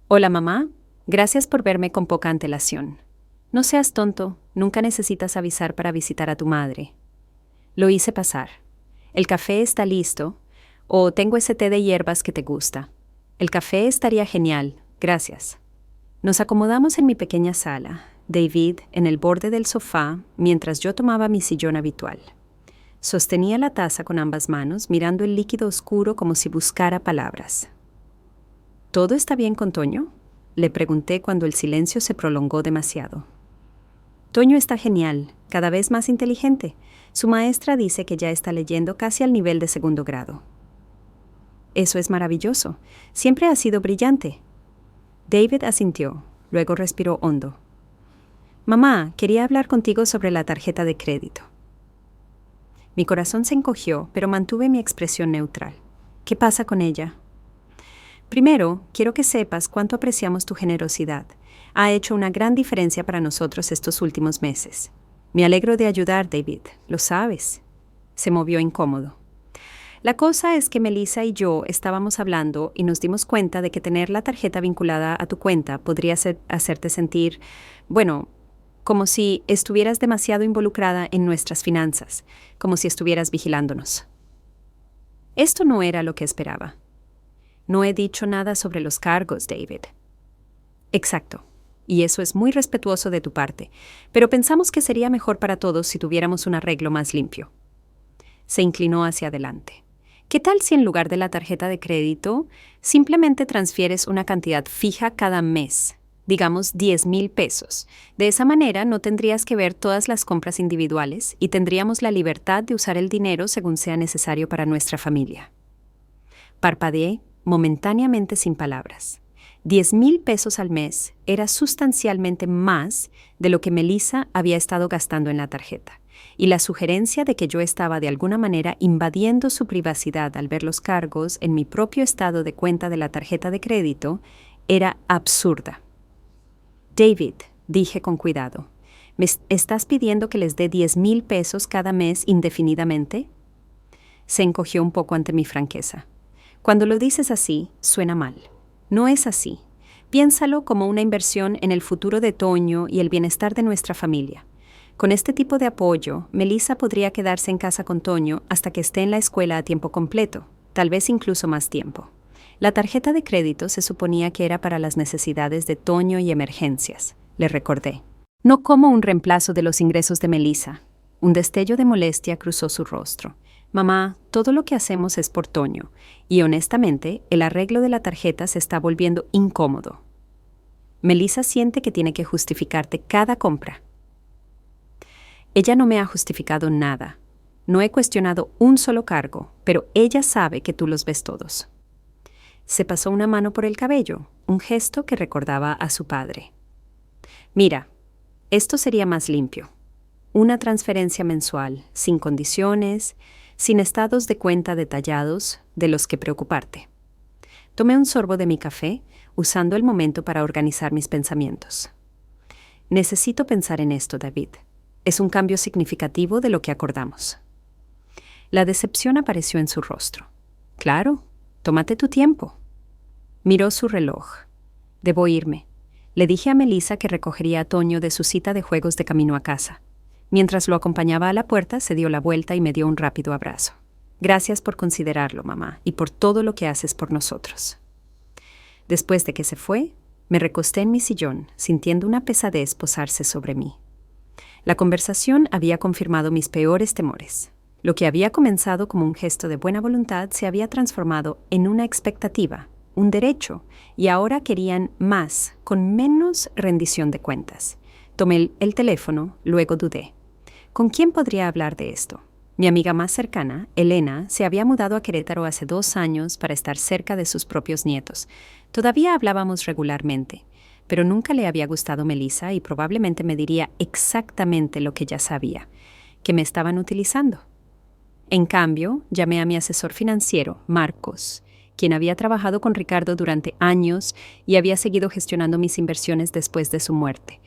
«Hola, mamá. Gracias por verme con poca antelación. No seas tonto, nunca necesitas avisar para visitar a tu madre». Lo hice pasar. «El café está listo, o tengo ese té de hierbas que te gusta». «El café estaría genial, gracias». Nos acomodamos en mi pequeña sala, David en el borde del sofá, mientras yo tomaba mi sillón habitual. Sostenía la taza con ambas manos, mirando el líquido oscuro como si buscara palabras. «¿Todo está bien con Toño?», le pregunté cuando el silencio se prolongó demasiado. «Toño está genial, cada vez más inteligente. Su maestra dice que ya está leyendo casi al nivel de 2º grado». «Eso es maravilloso. Siempre ha sido brillante». David asintió, luego respiró hondo. «Mamá, quería hablar contigo sobre la tarjeta de crédito». Mi corazón se encogió, pero mantuve mi expresión neutral. «¿Qué pasa con ella?» «Primero, quiero que sepas cuánto apreciamos tu generosidad. Ha hecho una gran diferencia para nosotros estos últimos meses. Me alegro de ayudar, David, lo sabes». Se movió incómodo. «La cosa es que Melissa y yo estábamos hablando y nos dimos cuenta de que tener la tarjeta vinculada a tu cuenta podría hacerte sentir, bueno, como si estuvieras demasiado involucrada en nuestras finanzas, como si estuvieras vigilándonos». Esto no era lo que esperaba. «No he dicho nada sobre los cargos, David». «Exacto, y eso es muy respetuoso de tu parte, pero pensamos que sería mejor para todos si tuviéramos un arreglo más limpio». Se inclinó hacia adelante. «¿Qué tal si en lugar de la tarjeta de crédito, simplemente transfieres una cantidad fija cada mes? Digamos 10,000 pesos. De esa manera no tendrías que ver todas las compras individuales y tendríamos la libertad de usar el dinero según sea necesario para nuestra familia». Parpadeé, momentáneamente sin palabras. 10,000 pesos al mes era sustancialmente más de lo que Melissa había estado gastando en la tarjeta, y la sugerencia de que yo estaba de alguna manera invadiendo su privacidad al ver los cargos en mi propio estado de cuenta de la tarjeta de crédito era absurda. «David», dije con cuidado, «¿me estás pidiendo que les dé 10,000 pesos cada mes indefinidamente?» Se encogió un poco ante mi franqueza. «Cuando lo dices así, suena mal. No es así. Piénsalo como una inversión en el futuro de Toño y el bienestar de nuestra familia. Con este tipo de apoyo, Melissa podría quedarse en casa con Toño hasta que esté en la escuela a tiempo completo, tal vez incluso más tiempo. La tarjeta de crédito se suponía que era para las necesidades de Toño y emergencias», le recordé. «No como un reemplazo de los ingresos de Melissa». Un destello de molestia cruzó su rostro. «Mamá, todo lo que hacemos es por Toño, y honestamente, el arreglo de la tarjeta se está volviendo incómodo. Melissa siente que tiene que justificarte cada compra». «Ella no me ha justificado nada. No he cuestionado un solo cargo, pero ella sabe que tú los ves todos». Se pasó una mano por el cabello, un gesto que recordaba a su padre. «Mira, esto sería más limpio. Una transferencia mensual, sin condiciones, sin estados de cuenta detallados de los que preocuparte». Tomé un sorbo de mi café, usando el momento para organizar mis pensamientos. «Necesito pensar en esto, David. Es un cambio significativo de lo que acordamos». La decepción apareció en su rostro. «Claro, tómate tu tiempo». Miró su reloj. «Debo irme». Le dije a Melissa que recogería a Toño de su cita de juegos de camino a casa. Mientras lo acompañaba a la puerta, se dio la vuelta y me dio un rápido abrazo. «Gracias por considerarlo, mamá, y por todo lo que haces por nosotros». Después de que se fue, me recosté en mi sillón, sintiendo una pesadez posarse sobre mí. La conversación había confirmado mis peores temores. Lo que había comenzado como un gesto de buena voluntad se había transformado en una expectativa, un derecho, y ahora querían más, con menos rendición de cuentas. Tomé el teléfono, luego dudé. ¿Con quién podría hablar de esto? Mi amiga más cercana, Elena, se había mudado a Querétaro hace 2 años para estar cerca de sus propios nietos. Todavía hablábamos regularmente, pero nunca le había gustado Melissa y probablemente me diría exactamente lo que ya sabía, que me estaban utilizando. En cambio, llamé a mi asesor financiero, Marcos, quien había trabajado con Ricardo durante años y había seguido gestionando mis inversiones después de su muerte.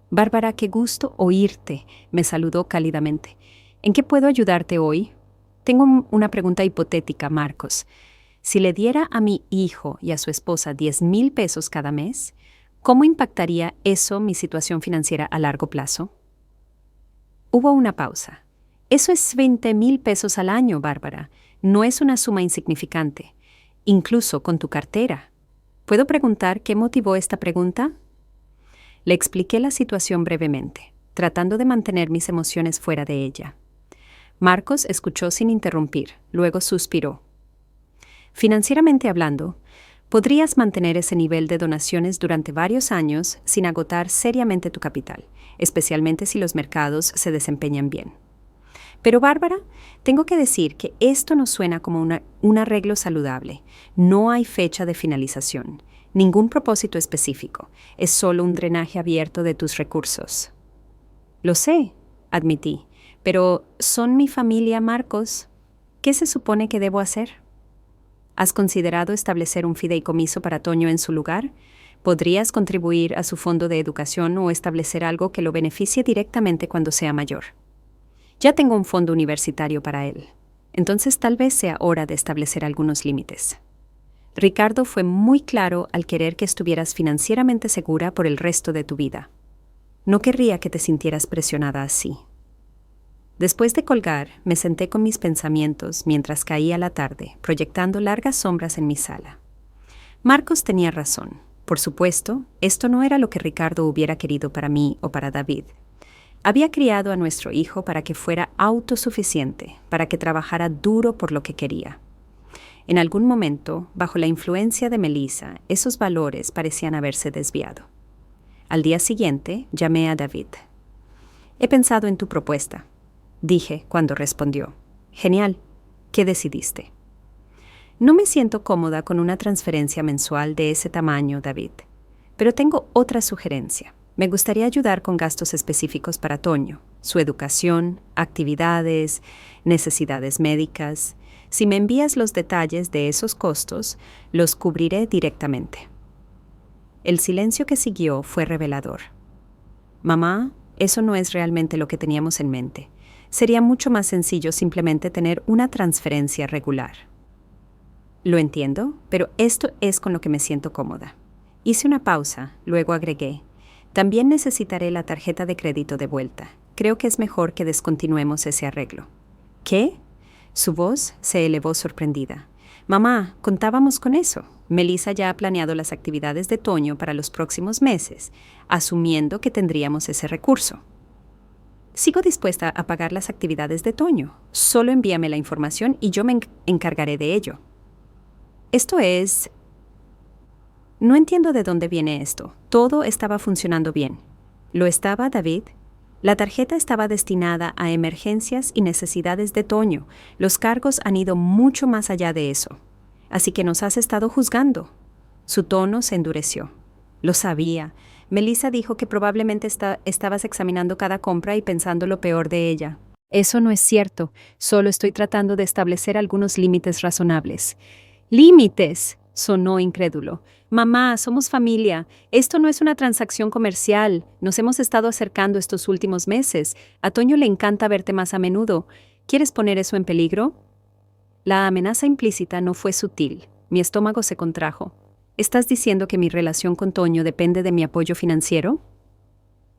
«Bárbara, qué gusto oírte», me saludó cálidamente. «¿En qué puedo ayudarte hoy?» «Tengo una pregunta hipotética, Marcos. Si le diera a mi hijo y a su esposa 10,000 pesos cada mes, ¿cómo impactaría eso mi situación financiera a largo plazo?» Hubo una pausa. «Eso es 20,000 pesos al año, Bárbara. No es una suma insignificante, incluso con tu cartera. ¿Puedo preguntar qué motivó esta pregunta?» Le expliqué la situación brevemente, tratando de mantener mis emociones fuera de ella. Marcos escuchó sin interrumpir, luego suspiró. «Financieramente hablando, podrías mantener ese nivel de donaciones durante varios años sin agotar seriamente tu capital, especialmente si los mercados se desempeñan bien. Pero, Bárbara, tengo que decir que esto no suena como un arreglo saludable. No hay fecha de finalización, ningún propósito específico. Es solo un drenaje abierto de tus recursos». «Lo sé», admití, «pero son mi familia, Marcos. ¿Qué se supone que debo hacer?» «¿Has considerado establecer un fideicomiso para Toño en su lugar? Podrías contribuir a su fondo de educación o establecer algo que lo beneficie directamente cuando sea mayor. Ya tengo un fondo universitario para él. Entonces tal vez sea hora de establecer algunos límites. Ricardo fue muy claro al querer que estuvieras financieramente segura por el resto de tu vida. No querría que te sintieras presionada así». Después de colgar, me senté con mis pensamientos mientras caía la tarde, proyectando largas sombras en mi sala. Marcos tenía razón. Por supuesto, esto no era lo que Ricardo hubiera querido para mí o para David. Había criado a nuestro hijo para que fuera autosuficiente, para que trabajara duro por lo que quería. En algún momento, bajo la influencia de Melissa, esos valores parecían haberse desviado. Al día siguiente, llamé a David. «He pensado en tu propuesta», dije cuando respondió. «Genial. ¿Qué decidiste?» «No me siento cómoda con una transferencia mensual de ese tamaño, David. Pero tengo otra sugerencia. Me gustaría ayudar con gastos específicos para Toño, su educación, actividades, necesidades médicas. Si me envías los detalles de esos costos, los cubriré directamente». El silencio que siguió fue revelador. «Mamá, eso no es realmente lo que teníamos en mente. Sería mucho más sencillo simplemente tener una transferencia regular». «Lo entiendo, pero esto es con lo que me siento cómoda». Hice una pausa, luego agregué. «También necesitaré la tarjeta de crédito de vuelta. Creo que es mejor que descontinuemos ese arreglo». «¿Qué?». Su voz se elevó sorprendida. «Mamá, contábamos con eso. Melissa ya ha planeado las actividades de Toño para los próximos meses, asumiendo que tendríamos ese recurso». «Sigo dispuesta a pagar las actividades de Toño. Solo envíame la información y yo me encargaré de ello». «Esto es...». «No entiendo de dónde viene esto. Todo estaba funcionando bien». «¿Lo estaba, David?» «La tarjeta estaba destinada a emergencias y necesidades de Toño. Los cargos han ido mucho más allá de eso. Así que nos has estado juzgando». Su tono se endureció. «Lo sabía. Melissa dijo que probablemente estabas examinando cada compra y pensando lo peor de ella». «Eso no es cierto. Solo estoy tratando de establecer algunos límites razonables». «¿Límites?», sonó incrédulo. «Mamá, somos familia. Esto no es una transacción comercial. Nos hemos estado acercando estos últimos meses. A Toño le encanta verte más a menudo. ¿Quieres poner eso en peligro?». La amenaza implícita no fue sutil. Mi estómago se contrajo. «¿Estás diciendo que mi relación con Toño depende de mi apoyo financiero?».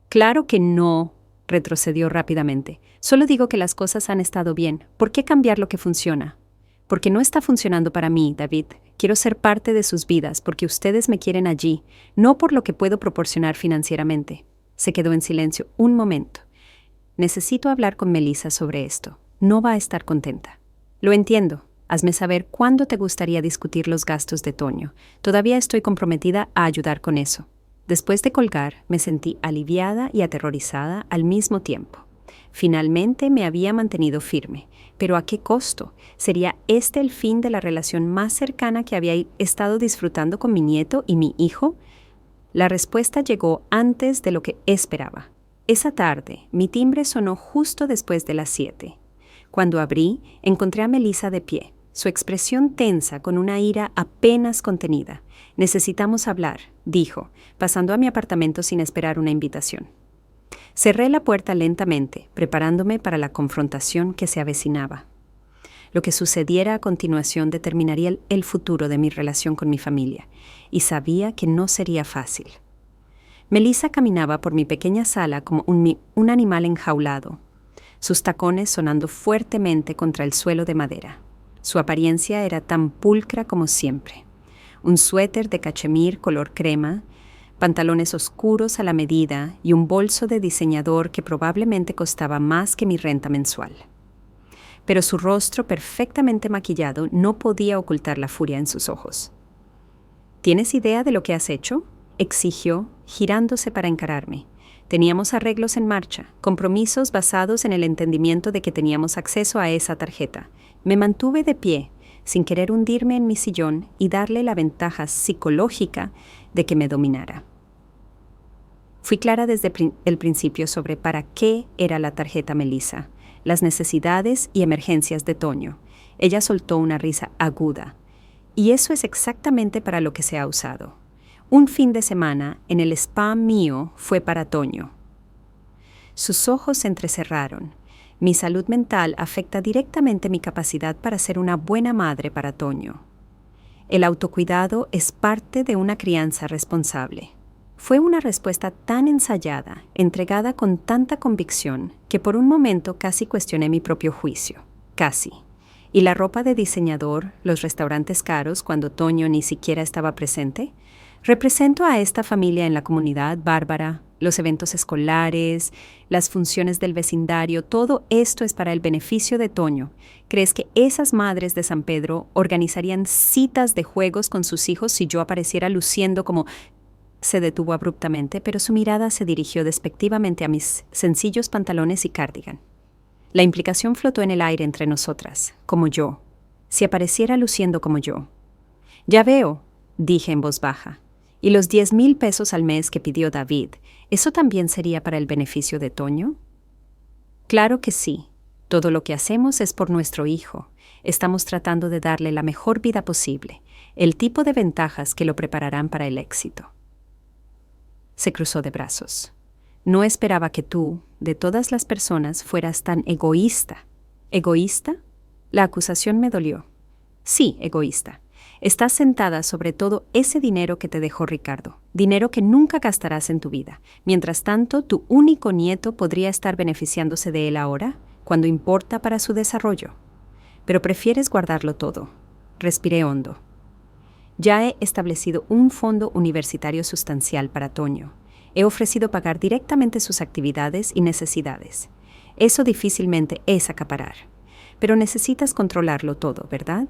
«Claro que no», retrocedió rápidamente. «Solo digo que las cosas han estado bien. ¿Por qué cambiar lo que funciona?». «Porque no está funcionando para mí, David. Quiero ser parte de sus vidas porque ustedes me quieren allí, no por lo que puedo proporcionar financieramente». Se quedó en silencio un momento. Necesito hablar con Melissa sobre esto. No va a estar contenta. Lo entiendo. Hazme saber cuándo te gustaría discutir los gastos de Toño. Todavía estoy comprometida a ayudar con eso. Después de colgar, me sentí aliviada y aterrorizada al mismo tiempo. Finalmente me había mantenido firme. ¿Pero a qué costo? ¿Sería este el fin de la relación más cercana que había estado disfrutando con mi nieto y mi hijo? La respuesta llegó antes de lo que esperaba. Esa tarde, mi timbre sonó justo después de las 7. Cuando abrí, encontré a Melissa de pie, su expresión tensa con una ira apenas contenida. «Necesitamos hablar», dijo, pasando a mi apartamento sin esperar una invitación. Cerré la puerta lentamente, preparándome para la confrontación que se avecinaba. Lo que sucediera a continuación determinaría el futuro de mi relación con mi familia, y sabía que no sería fácil. Melissa caminaba por mi pequeña sala como un animal enjaulado, sus tacones sonando fuertemente contra el suelo de madera. Su apariencia era tan pulcra como siempre. Un suéter de cachemir color crema, pantalones oscuros a la medida y un bolso de diseñador que probablemente costaba más que mi renta mensual. Pero su rostro perfectamente maquillado no podía ocultar la furia en sus ojos. ¿Tienes idea de lo que has hecho?, exigió, girándose para encararme. Teníamos arreglos en marcha, compromisos basados en el entendimiento de que teníamos acceso a esa tarjeta. Me mantuve de pie, sin querer hundirme en mi sillón y darle la ventaja psicológica de que me dominara. Fui clara desde el principio sobre para qué era la tarjeta Melissa, las necesidades y emergencias de Toño. Ella soltó una risa aguda. Y eso es exactamente para lo que se ha usado. Un fin de semana en el spa mío fue para Toño. Sus ojos se entrecerraron. Mi salud mental afecta directamente mi capacidad para ser una buena madre para Toño. El autocuidado es parte de una crianza responsable. Fue una respuesta tan ensayada, entregada con tanta convicción, que por un momento casi cuestioné mi propio juicio. Casi. ¿Y la ropa de diseñador, los restaurantes caros cuando Toño ni siquiera estaba presente? Represento a esta familia en la comunidad bárbara, los eventos escolares, las funciones del vecindario, todo esto es para el beneficio de Toño. ¿Crees que esas madres de San Pedro organizarían citas de juegos con sus hijos si yo apareciera luciendo como...? Se detuvo abruptamente, pero su mirada se dirigió despectivamente a mis sencillos pantalones y cardigan. La implicación flotó en el aire entre nosotras, como yo. Si apareciera luciendo como yo. «Ya veo», dije en voz baja. ¿Y los 10,000 pesos al mes que pidió David, eso también sería para el beneficio de Toño? Claro que sí. Todo lo que hacemos es por nuestro hijo. Estamos tratando de darle la mejor vida posible, el tipo de ventajas que lo prepararán para el éxito. Se cruzó de brazos. No esperaba que tú, de todas las personas, fueras tan egoísta. ¿Egoísta? La acusación me dolió. Sí, egoísta. Estás sentada sobre todo ese dinero que te dejó Ricardo, dinero que nunca gastarás en tu vida. Mientras tanto, tu único nieto podría estar beneficiándose de él ahora, cuando importa para su desarrollo. Pero prefieres guardarlo todo. Respiré hondo. Ya he establecido un fondo universitario sustancial para Toño. He ofrecido pagar directamente sus actividades y necesidades. Eso difícilmente es acaparar. Pero necesitas controlarlo todo, ¿verdad?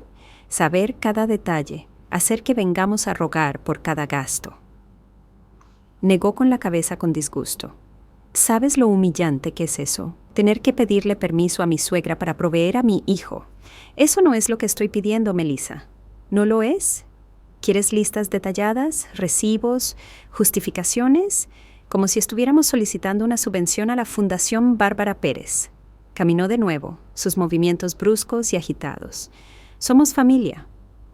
Saber cada detalle, hacer que vengamos a rogar por cada gasto. Negó con la cabeza con disgusto. ¿Sabes lo humillante que es eso? Tener que pedirle permiso a mi suegra para proveer a mi hijo. Eso no es lo que estoy pidiendo, Melissa. ¿No lo es? ¿Quieres listas detalladas, recibos, justificaciones? Como si estuviéramos solicitando una subvención a la Fundación Bárbara Pérez. Caminó de nuevo, sus movimientos bruscos y agitados. Somos familia,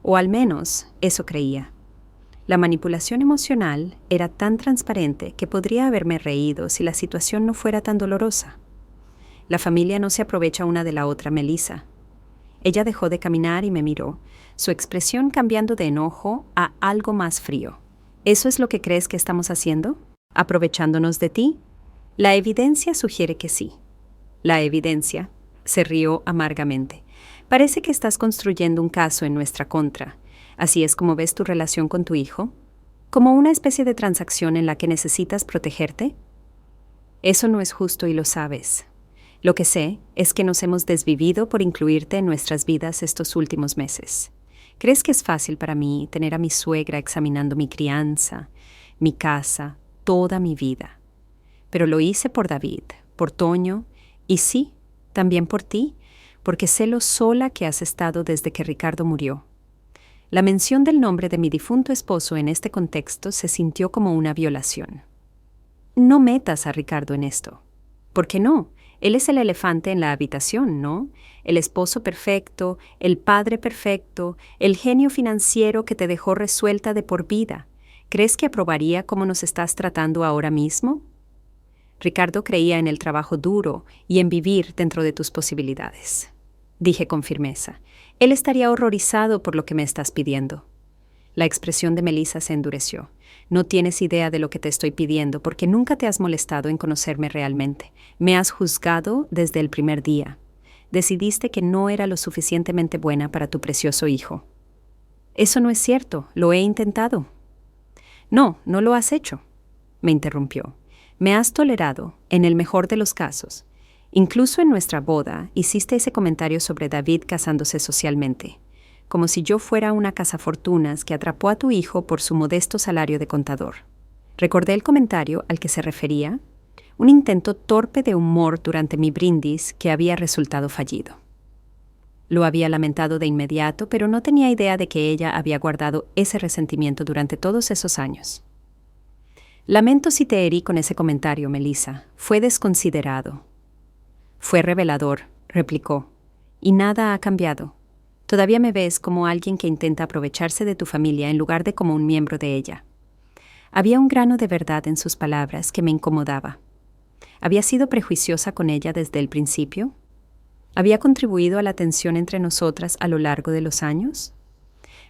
o al menos eso creía. La manipulación emocional era tan transparente que podría haberme reído si la situación no fuera tan dolorosa. La familia no se aprovecha una de la otra, Melissa. Ella dejó de caminar y me miró, su expresión cambiando de enojo a algo más frío. ¿Eso es lo que crees que estamos haciendo? ¿Aprovechándonos de ti? La evidencia sugiere que sí. La evidencia, se rió amargamente. Parece que estás construyendo un caso en nuestra contra. ¿Así es como ves tu relación con tu hijo? ¿Como una especie de transacción en la que necesitas protegerte? Eso no es justo y lo sabes. Lo que sé es que nos hemos desvivido por incluirte en nuestras vidas estos últimos meses. ¿Crees que es fácil para mí tener a mi suegra examinando mi crianza, mi casa, toda mi vida? Pero lo hice por David, por Toño, y sí, también por ti, porque sé lo sola que has estado desde que Ricardo murió. La mención del nombre de mi difunto esposo en este contexto se sintió como una violación. No metas a Ricardo en esto. ¿Por qué no? Él es el elefante en la habitación, ¿no? El esposo perfecto, el padre perfecto, el genio financiero que te dejó resuelta de por vida. ¿Crees que aprobaría cómo nos estás tratando ahora mismo? Ricardo creía en el trabajo duro y en vivir dentro de tus posibilidades. Dije con firmeza. Él estaría horrorizado por lo que me estás pidiendo. La expresión de Melissa se endureció. No tienes idea de lo que te estoy pidiendo porque nunca te has molestado en conocerme realmente. Me has juzgado desde el primer día. Decidiste que no era lo suficientemente buena para tu precioso hijo. Eso no es cierto, lo he intentado. No, no lo has hecho, me interrumpió. Me has tolerado, en el mejor de los casos. Incluso en nuestra boda hiciste ese comentario sobre David casándose socialmente, como si yo fuera una cazafortunas que atrapó a tu hijo por su modesto salario de contador. Recordé el comentario al que se refería, un intento torpe de humor durante mi brindis que había resultado fallido. Lo había lamentado de inmediato, pero no tenía idea de que ella había guardado ese resentimiento durante todos esos años. Lamento si te herí con ese comentario, Melissa. Fue desconsiderado. Fue revelador, replicó. Y nada ha cambiado. Todavía me ves como alguien que intenta aprovecharse de tu familia en lugar de como un miembro de ella. Había un grano de verdad en sus palabras que me incomodaba. ¿Había sido prejuiciosa con ella desde el principio? ¿Había contribuido a la tensión entre nosotras a lo largo de los años?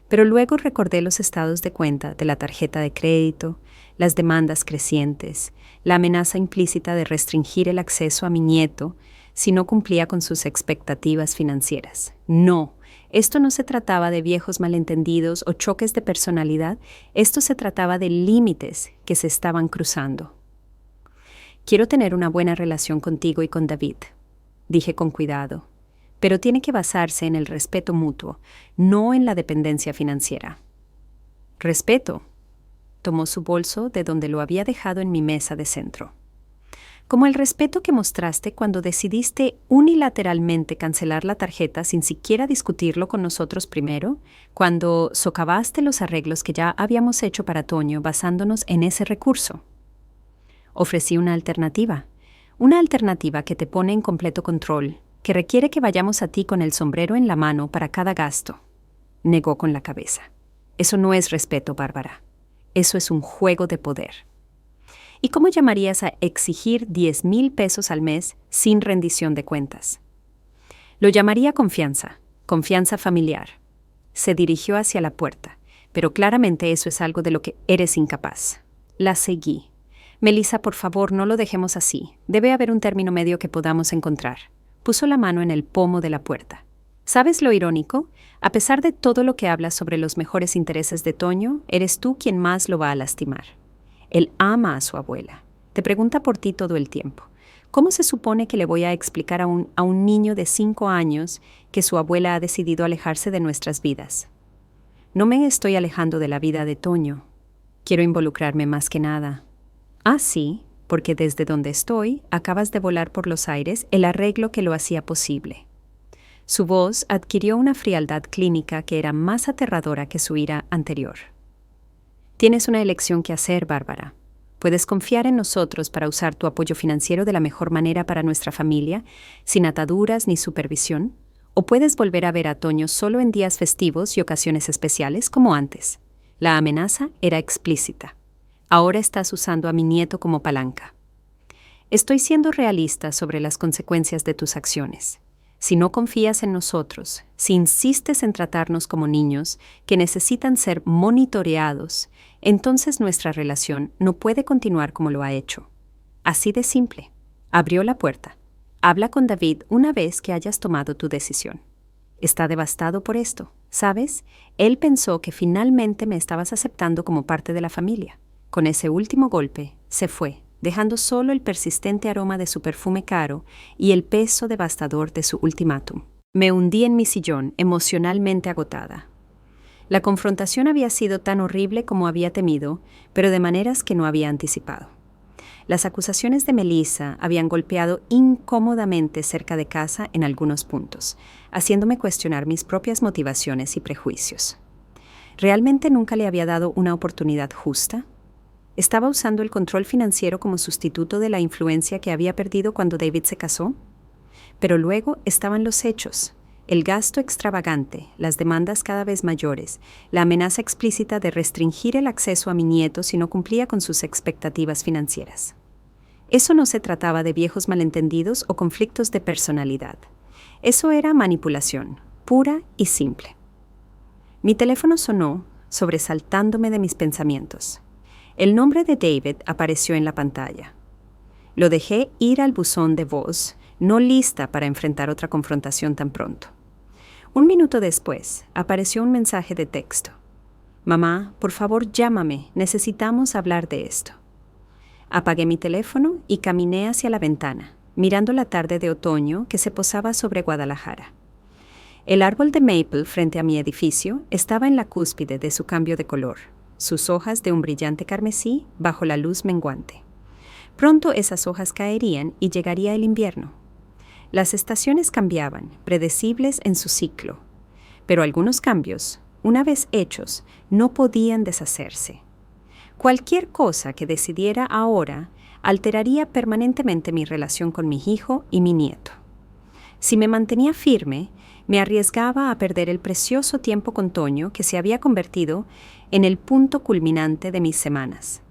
Pero luego recordé los estados de cuenta de la tarjeta de crédito, las demandas crecientes, la amenaza implícita de restringir el acceso a mi nieto si no cumplía con sus expectativas financieras. No, esto no se trataba de viejos malentendidos o choques de personalidad, esto se trataba de límites que se estaban cruzando. Quiero tener una buena relación contigo y con David, dije con cuidado, pero tiene que basarse en el respeto mutuo, no en la dependencia financiera. Respeto. Tomó su bolso de donde lo había dejado en mi mesa de centro. Como el respeto que mostraste cuando decidiste unilateralmente cancelar la tarjeta sin siquiera discutirlo con nosotros primero, cuando socavaste los arreglos que ya habíamos hecho para Toño basándonos en ese recurso. Ofrecí una alternativa que te pone en completo control, que requiere que vayamos a ti con el sombrero en la mano para cada gasto. Negó con la cabeza. Eso no es respeto, Bárbara. Eso es un juego de poder. ¿Y cómo llamarías a exigir 10,000 pesos al mes sin rendición de cuentas? Lo llamaría confianza familiar. Se dirigió hacia la puerta, pero claramente eso es algo de lo que eres incapaz. La seguí. Melissa, por favor, no lo dejemos así. Debe haber un término medio que podamos encontrar. Puso la mano en el pomo de la puerta. ¿Sabes lo irónico? A pesar de todo lo que hablas sobre los mejores intereses de Toño, eres tú quien más lo va a lastimar. Él ama a su abuela. Te pregunta por ti todo el tiempo. ¿Cómo se supone que le voy a explicar a un niño de 5 años que su abuela ha decidido alejarse de nuestras vidas? No me estoy alejando de la vida de Toño. Quiero involucrarme más que nada. Ah, sí, porque desde donde estoy acabas de volar por los aires el arreglo que lo hacía posible. Su voz adquirió una frialdad clínica que era más aterradora que su ira anterior. Tienes una elección que hacer, Bárbara. Puedes confiar en nosotros para usar tu apoyo financiero de la mejor manera para nuestra familia, sin ataduras ni supervisión, o puedes volver a ver a Toño solo en días festivos y ocasiones especiales como antes. La amenaza era explícita. Ahora estás usando a mi nieto como palanca. Estoy siendo realista sobre las consecuencias de tus acciones. Si no confías en nosotros, si insistes en tratarnos como niños que necesitan ser monitoreados, entonces nuestra relación no puede continuar como lo ha hecho. Así de simple. Abrió la puerta. Habla con David una vez que hayas tomado tu decisión. Está devastado por esto, ¿sabes? Él pensó que finalmente me estabas aceptando como parte de la familia. Con ese último golpe, se fue, dejando solo el persistente aroma de su perfume caro y el peso devastador de su ultimátum. Me hundí en mi sillón, emocionalmente agotada. La confrontación había sido tan horrible como había temido, pero de maneras que no había anticipado. Las acusaciones de Melissa habían golpeado incómodamente cerca de casa en algunos puntos, haciéndome cuestionar mis propias motivaciones y prejuicios. ¿Realmente nunca le había dado una oportunidad justa? ¿Estaba usando el control financiero como sustituto de la influencia que había perdido cuando David se casó? Pero luego estaban los hechos. El gasto extravagante, las demandas cada vez mayores, la amenaza explícita de restringir el acceso a mi nieto si no cumplía con sus expectativas financieras. Eso no se trataba de viejos malentendidos o conflictos de personalidad. Eso era manipulación, pura y simple. Mi teléfono sonó, sobresaltándome de mis pensamientos. El nombre de David apareció en la pantalla. Lo dejé ir al buzón de voz, no lista para enfrentar otra confrontación tan pronto. Un minuto después, apareció un mensaje de texto. «Mamá, por favor, llámame. Necesitamos hablar de esto». Apagué mi teléfono y caminé hacia la ventana, mirando la tarde de otoño que se posaba sobre Guadalajara. El árbol de maple frente a mi edificio estaba en la cúspide de su cambio de color, sus hojas de un brillante carmesí bajo la luz menguante. Pronto esas hojas caerían y llegaría el invierno. Las estaciones cambiaban, predecibles en su ciclo, pero algunos cambios, una vez hechos, no podían deshacerse. Cualquier cosa que decidiera ahora alteraría permanentemente mi relación con mi hijo y mi nieto. Si me mantenía firme, me arriesgaba a perder el precioso tiempo con Toño que se había convertido en el punto culminante de mis semanas.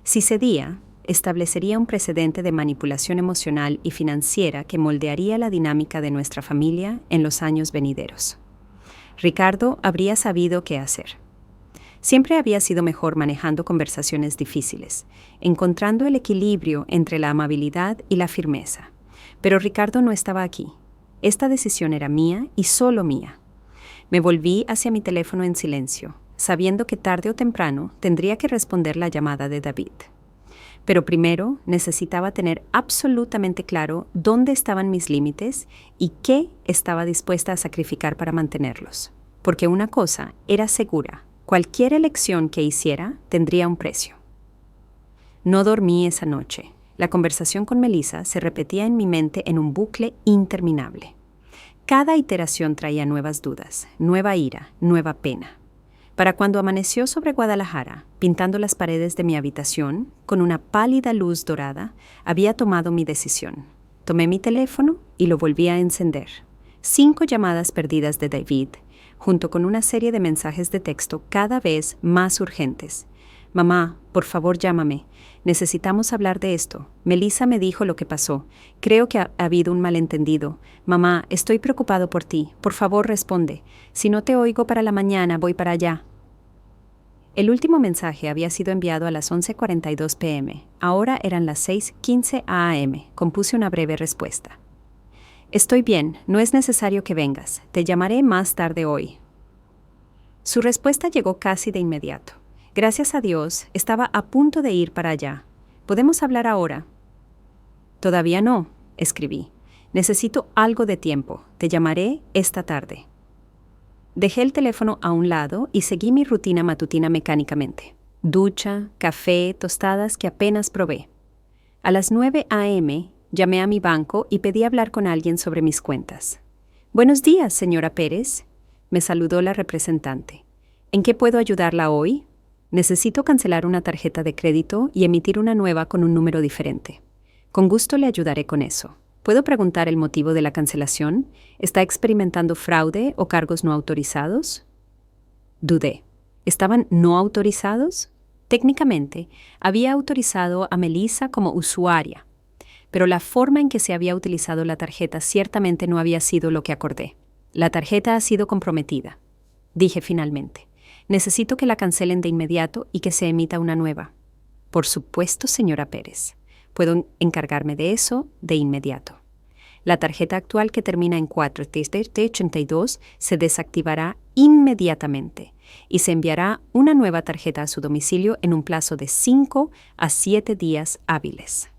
Si cedía, establecería un precedente de manipulación emocional y financiera que moldearía la dinámica de nuestra familia en los años venideros. Ricardo habría sabido qué hacer. Siempre había sido mejor manejando conversaciones difíciles, encontrando el equilibrio entre la amabilidad y la firmeza. Pero Ricardo no estaba aquí. Esta decisión era mía y solo mía. Me volví hacia mi teléfono en silencio, sabiendo que tarde o temprano tendría que responder la llamada de David. Pero primero necesitaba tener absolutamente claro dónde estaban mis límites y qué estaba dispuesta a sacrificar para mantenerlos. Porque una cosa era segura, cualquier elección que hiciera tendría un precio. No dormí esa noche. La conversación con Melissa se repetía en mi mente en un bucle interminable. Cada iteración traía nuevas dudas, nueva ira, nueva pena. Para cuando amaneció sobre Guadalajara, pintando las paredes de mi habitación, con una pálida luz dorada, había tomado mi decisión. Tomé mi teléfono y lo volví a encender. 5 llamadas perdidas de David, junto con una serie de mensajes de texto cada vez más urgentes. «Mamá, por favor, llámame. Necesitamos hablar de esto. Melissa me dijo lo que pasó. Creo que ha habido un malentendido. Mamá, estoy preocupado por ti. Por favor, responde. Si no te oigo para la mañana, voy para allá». El último mensaje había sido enviado a las 11:42 p.m. Ahora eran las 6:15 a.m. Compuse una breve respuesta. «Estoy bien. No es necesario que vengas. Te llamaré más tarde hoy». Su respuesta llegó casi de inmediato. Gracias a Dios, estaba a punto de ir para allá. ¿Podemos hablar ahora? Todavía no, escribí. Necesito algo de tiempo. Te llamaré esta tarde. Dejé el teléfono a un lado y seguí mi rutina matutina mecánicamente. Ducha, café, tostadas que apenas probé. A las 9 a.m. llamé a mi banco y pedí hablar con alguien sobre mis cuentas. «Buenos días, señora Pérez», me saludó la representante. «¿En qué puedo ayudarla hoy?» Necesito cancelar una tarjeta de crédito y emitir una nueva con un número diferente. Con gusto le ayudaré con eso. ¿Puedo preguntar el motivo de la cancelación? ¿Está experimentando fraude o cargos no autorizados? Dudé. ¿Estaban no autorizados? Técnicamente, había autorizado a Melissa como usuaria, pero la forma en que se había utilizado la tarjeta ciertamente no había sido lo que acordé. La tarjeta ha sido comprometida, dije finalmente. Necesito que la cancelen de inmediato y que se emita una nueva. Por supuesto, señora Pérez. Puedo encargarme de eso de inmediato. La tarjeta actual que termina en 4T82 se desactivará inmediatamente y se enviará una nueva tarjeta a su domicilio en un plazo de 5 a 7 días hábiles.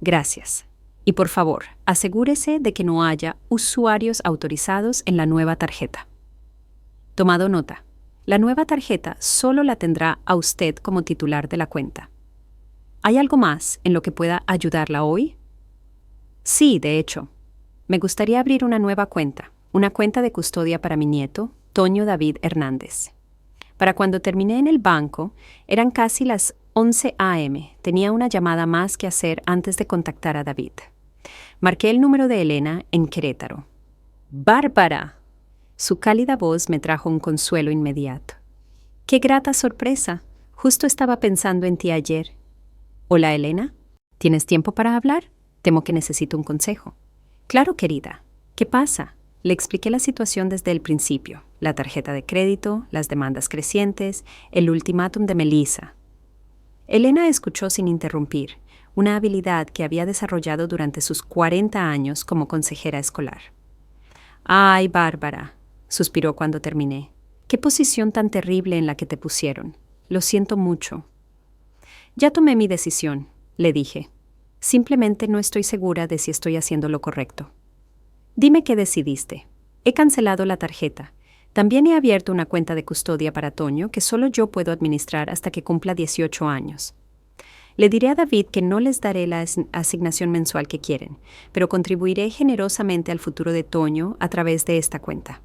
Gracias. Y por favor, asegúrese de que no haya usuarios autorizados en la nueva tarjeta. Tomado nota. La nueva tarjeta solo la tendrá a usted como titular de la cuenta. ¿Hay algo más en lo que pueda ayudarla hoy? Sí, de hecho. Me gustaría abrir una nueva cuenta, una cuenta de custodia para mi nieto, Toño David Hernández. Para cuando terminé en el banco, eran casi las 11 a.m. Tenía una llamada más que hacer antes de contactar a David. Marqué el número de Elena en Querétaro. ¡Bárbara! Su cálida voz me trajo un consuelo inmediato. ¡Qué grata sorpresa! Justo estaba pensando en ti ayer. Hola, Elena. ¿Tienes tiempo para hablar? Temo que necesito un consejo. Claro, querida. ¿Qué pasa? Le expliqué la situación desde el principio. La tarjeta de crédito, las demandas crecientes, el ultimátum de Melissa. Elena escuchó sin interrumpir, una habilidad que había desarrollado durante sus 40 años como consejera escolar. «Ay, Bárbara», suspiró cuando terminé. «Qué posición tan terrible en la que te pusieron. Lo siento mucho». «Ya tomé mi decisión», le dije. «Simplemente no estoy segura de si estoy haciendo lo correcto». «Dime qué decidiste». «He cancelado la tarjeta. También he abierto una cuenta de custodia para Toño que solo yo puedo administrar hasta que cumpla 18 años. Le diré a David que no les daré la asignación mensual que quieren, pero contribuiré generosamente al futuro de Toño a través de esta cuenta».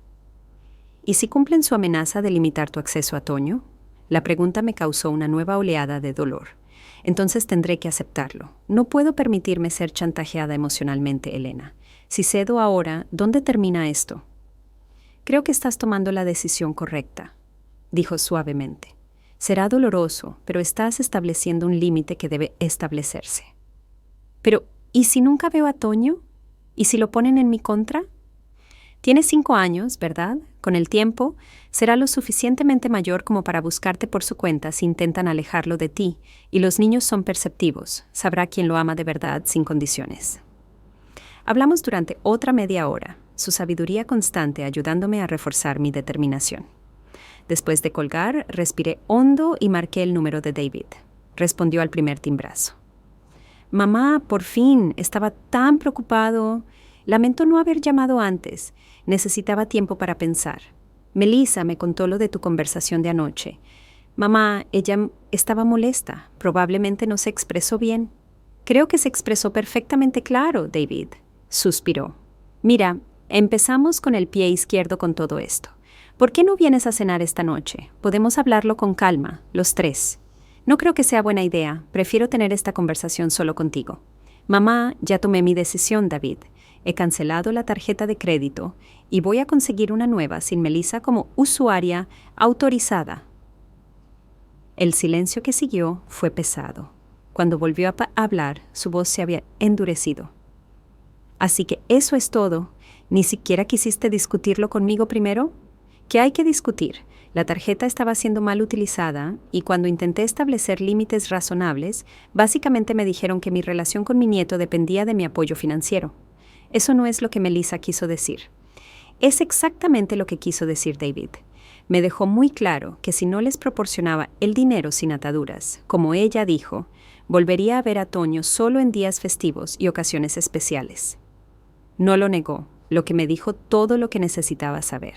«¿Y si cumplen su amenaza de limitar tu acceso a Toño?» La pregunta me causó una nueva oleada de dolor. Entonces tendré que aceptarlo. No puedo permitirme ser chantajeada emocionalmente, Elena. Si cedo ahora, ¿dónde termina esto? «Creo que estás tomando la decisión correcta», dijo suavemente. «Será doloroso, pero estás estableciendo un límite que debe establecerse». «Pero, ¿y si nunca veo a Toño? ¿Y si lo ponen en mi contra?» «Tienes 5 años, ¿verdad? Con el tiempo, será lo suficientemente mayor como para buscarte por su cuenta si intentan alejarlo de ti, y los niños son perceptivos. Sabrá quién lo ama de verdad sin condiciones». Hablamos durante otra media hora, su sabiduría constante ayudándome a reforzar mi determinación. Después de colgar, respiré hondo y marqué el número de David. Respondió al primer timbrazo. «Mamá, por fin, estaba tan preocupado. Lamento no haber llamado antes. Necesitaba tiempo para pensar. Melissa me contó lo de tu conversación de anoche. Mamá, ella estaba molesta. Probablemente no se expresó bien». «Creo que se expresó perfectamente claro, David», suspiró. «Mira, empezamos con el pie izquierdo con todo esto. ¿Por qué no vienes a cenar esta noche? Podemos hablarlo con calma, los tres». «No creo que sea buena idea. Prefiero tener esta conversación solo contigo». «Mamá, ya tomé mi decisión, David. He cancelado la tarjeta de crédito y voy a conseguir una nueva sin Melissa como usuaria autorizada». El silencio que siguió fue pesado. Cuando volvió a hablar, su voz se había endurecido. «Así que eso es todo. ¿Ni siquiera quisiste discutirlo conmigo primero?» «¿Qué hay que discutir? La tarjeta estaba siendo mal utilizada y cuando intenté establecer límites razonables, básicamente me dijeron que mi relación con mi nieto dependía de mi apoyo financiero. Eso no es lo que Melissa quiso decir». «Es exactamente lo que quiso decir David. Me dejó muy claro que si no les proporcionaba el dinero sin ataduras, como ella dijo, volvería a ver a Toño solo en días festivos y ocasiones especiales». No lo negó, lo que me dijo todo lo que necesitaba saber.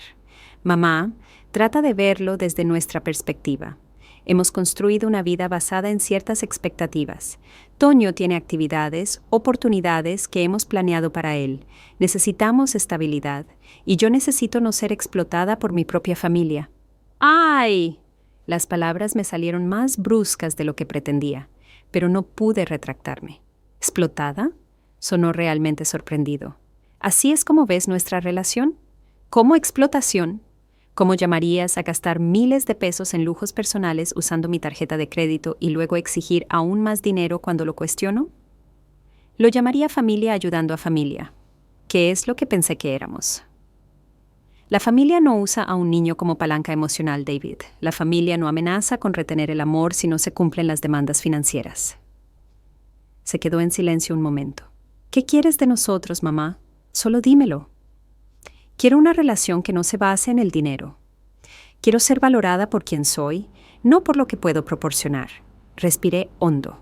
«Mamá, trata de verlo desde nuestra perspectiva. Hemos construido una vida basada en ciertas expectativas. Toño tiene actividades, oportunidades que hemos planeado para él. Necesitamos estabilidad, y yo necesito no ser explotada por mi propia familia». «¡Ay!». Las palabras me salieron más bruscas de lo que pretendía, pero no pude retractarme. «¿Explotada?». Sonó realmente sorprendido. «¿Así es como ves nuestra relación? ¿Cómo explotación? ¿Cómo llamarías a gastar miles de pesos en lujos personales usando mi tarjeta de crédito y luego exigir aún más dinero cuando lo cuestiono? Lo llamaría familia ayudando a familia, que es lo que pensé que éramos». La familia no usa a un niño como palanca emocional, David. La familia no amenaza con retener el amor si no se cumplen las demandas financieras. Se quedó en silencio un momento. «¿Qué quieres de nosotros, mamá? Solo dímelo». Quiero una relación que no se base en el dinero. Quiero ser valorada por quien soy, no por lo que puedo proporcionar. Respiré hondo.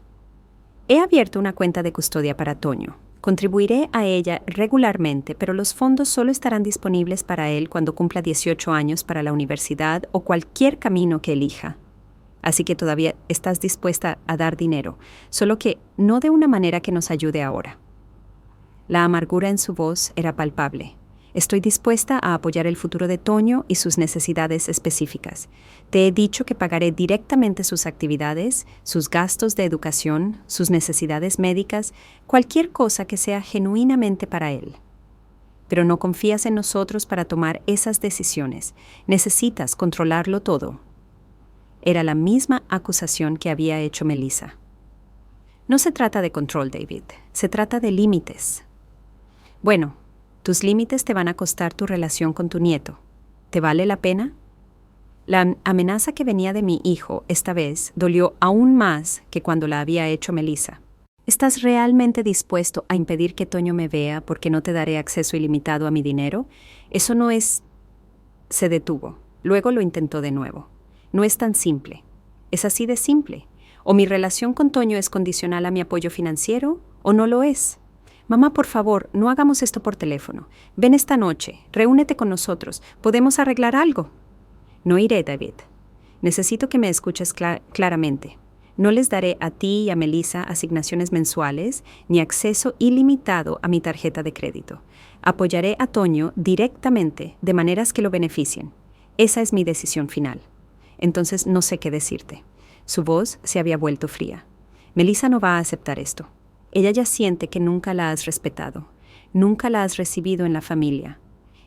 He abierto una cuenta de custodia para Toño. Contribuiré a ella regularmente, pero los fondos solo estarán disponibles para él cuando cumpla 18 años para la universidad o cualquier camino que elija. Así que todavía estás dispuesta a dar dinero, solo que no de una manera que nos ayude ahora. La amargura en su voz era palpable. Estoy dispuesta a apoyar el futuro de Toño y sus necesidades específicas. Te he dicho que pagaré directamente sus actividades, sus gastos de educación, sus necesidades médicas, cualquier cosa que sea genuinamente para él. Pero no confías en nosotros para tomar esas decisiones. Necesitas controlarlo todo. Era la misma acusación que había hecho Melissa. No se trata de control, David. Se trata de límites. Bueno, tus límites te van a costar tu relación con tu nieto. ¿Te vale la pena? La amenaza que venía de mi hijo esta vez dolió aún más que cuando la había hecho Melissa. ¿Estás realmente dispuesto a impedir que Toño me vea porque no te daré acceso ilimitado a mi dinero? Eso no es... Se detuvo. Luego lo intentó de nuevo. No es tan simple. Es así de simple. O mi relación con Toño es condicional a mi apoyo financiero, o no lo es. Mamá, por favor, no hagamos esto por teléfono. Ven esta noche, reúnete con nosotros. ¿Podemos arreglar algo? No iré, David. Necesito que me escuches claramente. No les daré a ti y a Melissa asignaciones mensuales ni acceso ilimitado a mi tarjeta de crédito. Apoyaré a Toño directamente de maneras que lo beneficien. Esa es mi decisión final. Entonces no sé qué decirte. Su voz se había vuelto fría. Melissa no va a aceptar esto. Ella ya siente que nunca la has respetado. Nunca la has recibido en la familia.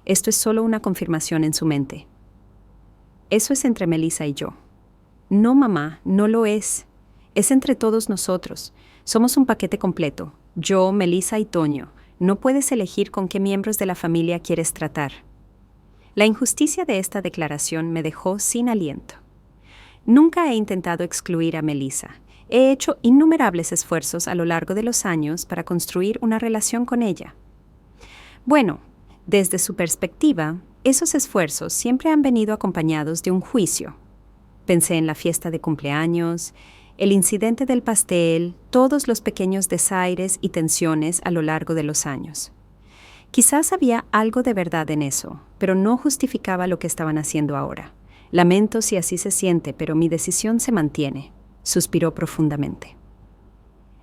Esto es solo una confirmación en su mente. Eso es entre Melissa y yo. No, mamá, no lo es. Es entre todos nosotros. Somos un paquete completo. Yo, Melissa y Toño. No puedes elegir con qué miembros de la familia quieres tratar. La injusticia de esta declaración me dejó sin aliento. Nunca he intentado excluir a Melissa. He hecho innumerables esfuerzos a lo largo de los años para construir una relación con ella. Bueno, desde su perspectiva, esos esfuerzos siempre han venido acompañados de un juicio. Pensé en la fiesta de cumpleaños, el incidente del pastel, todos los pequeños desaires y tensiones a lo largo de los años. Quizás había algo de verdad en eso, pero no justificaba lo que estaban haciendo ahora. Lamento si así se siente, pero mi decisión se mantiene. Suspiró profundamente.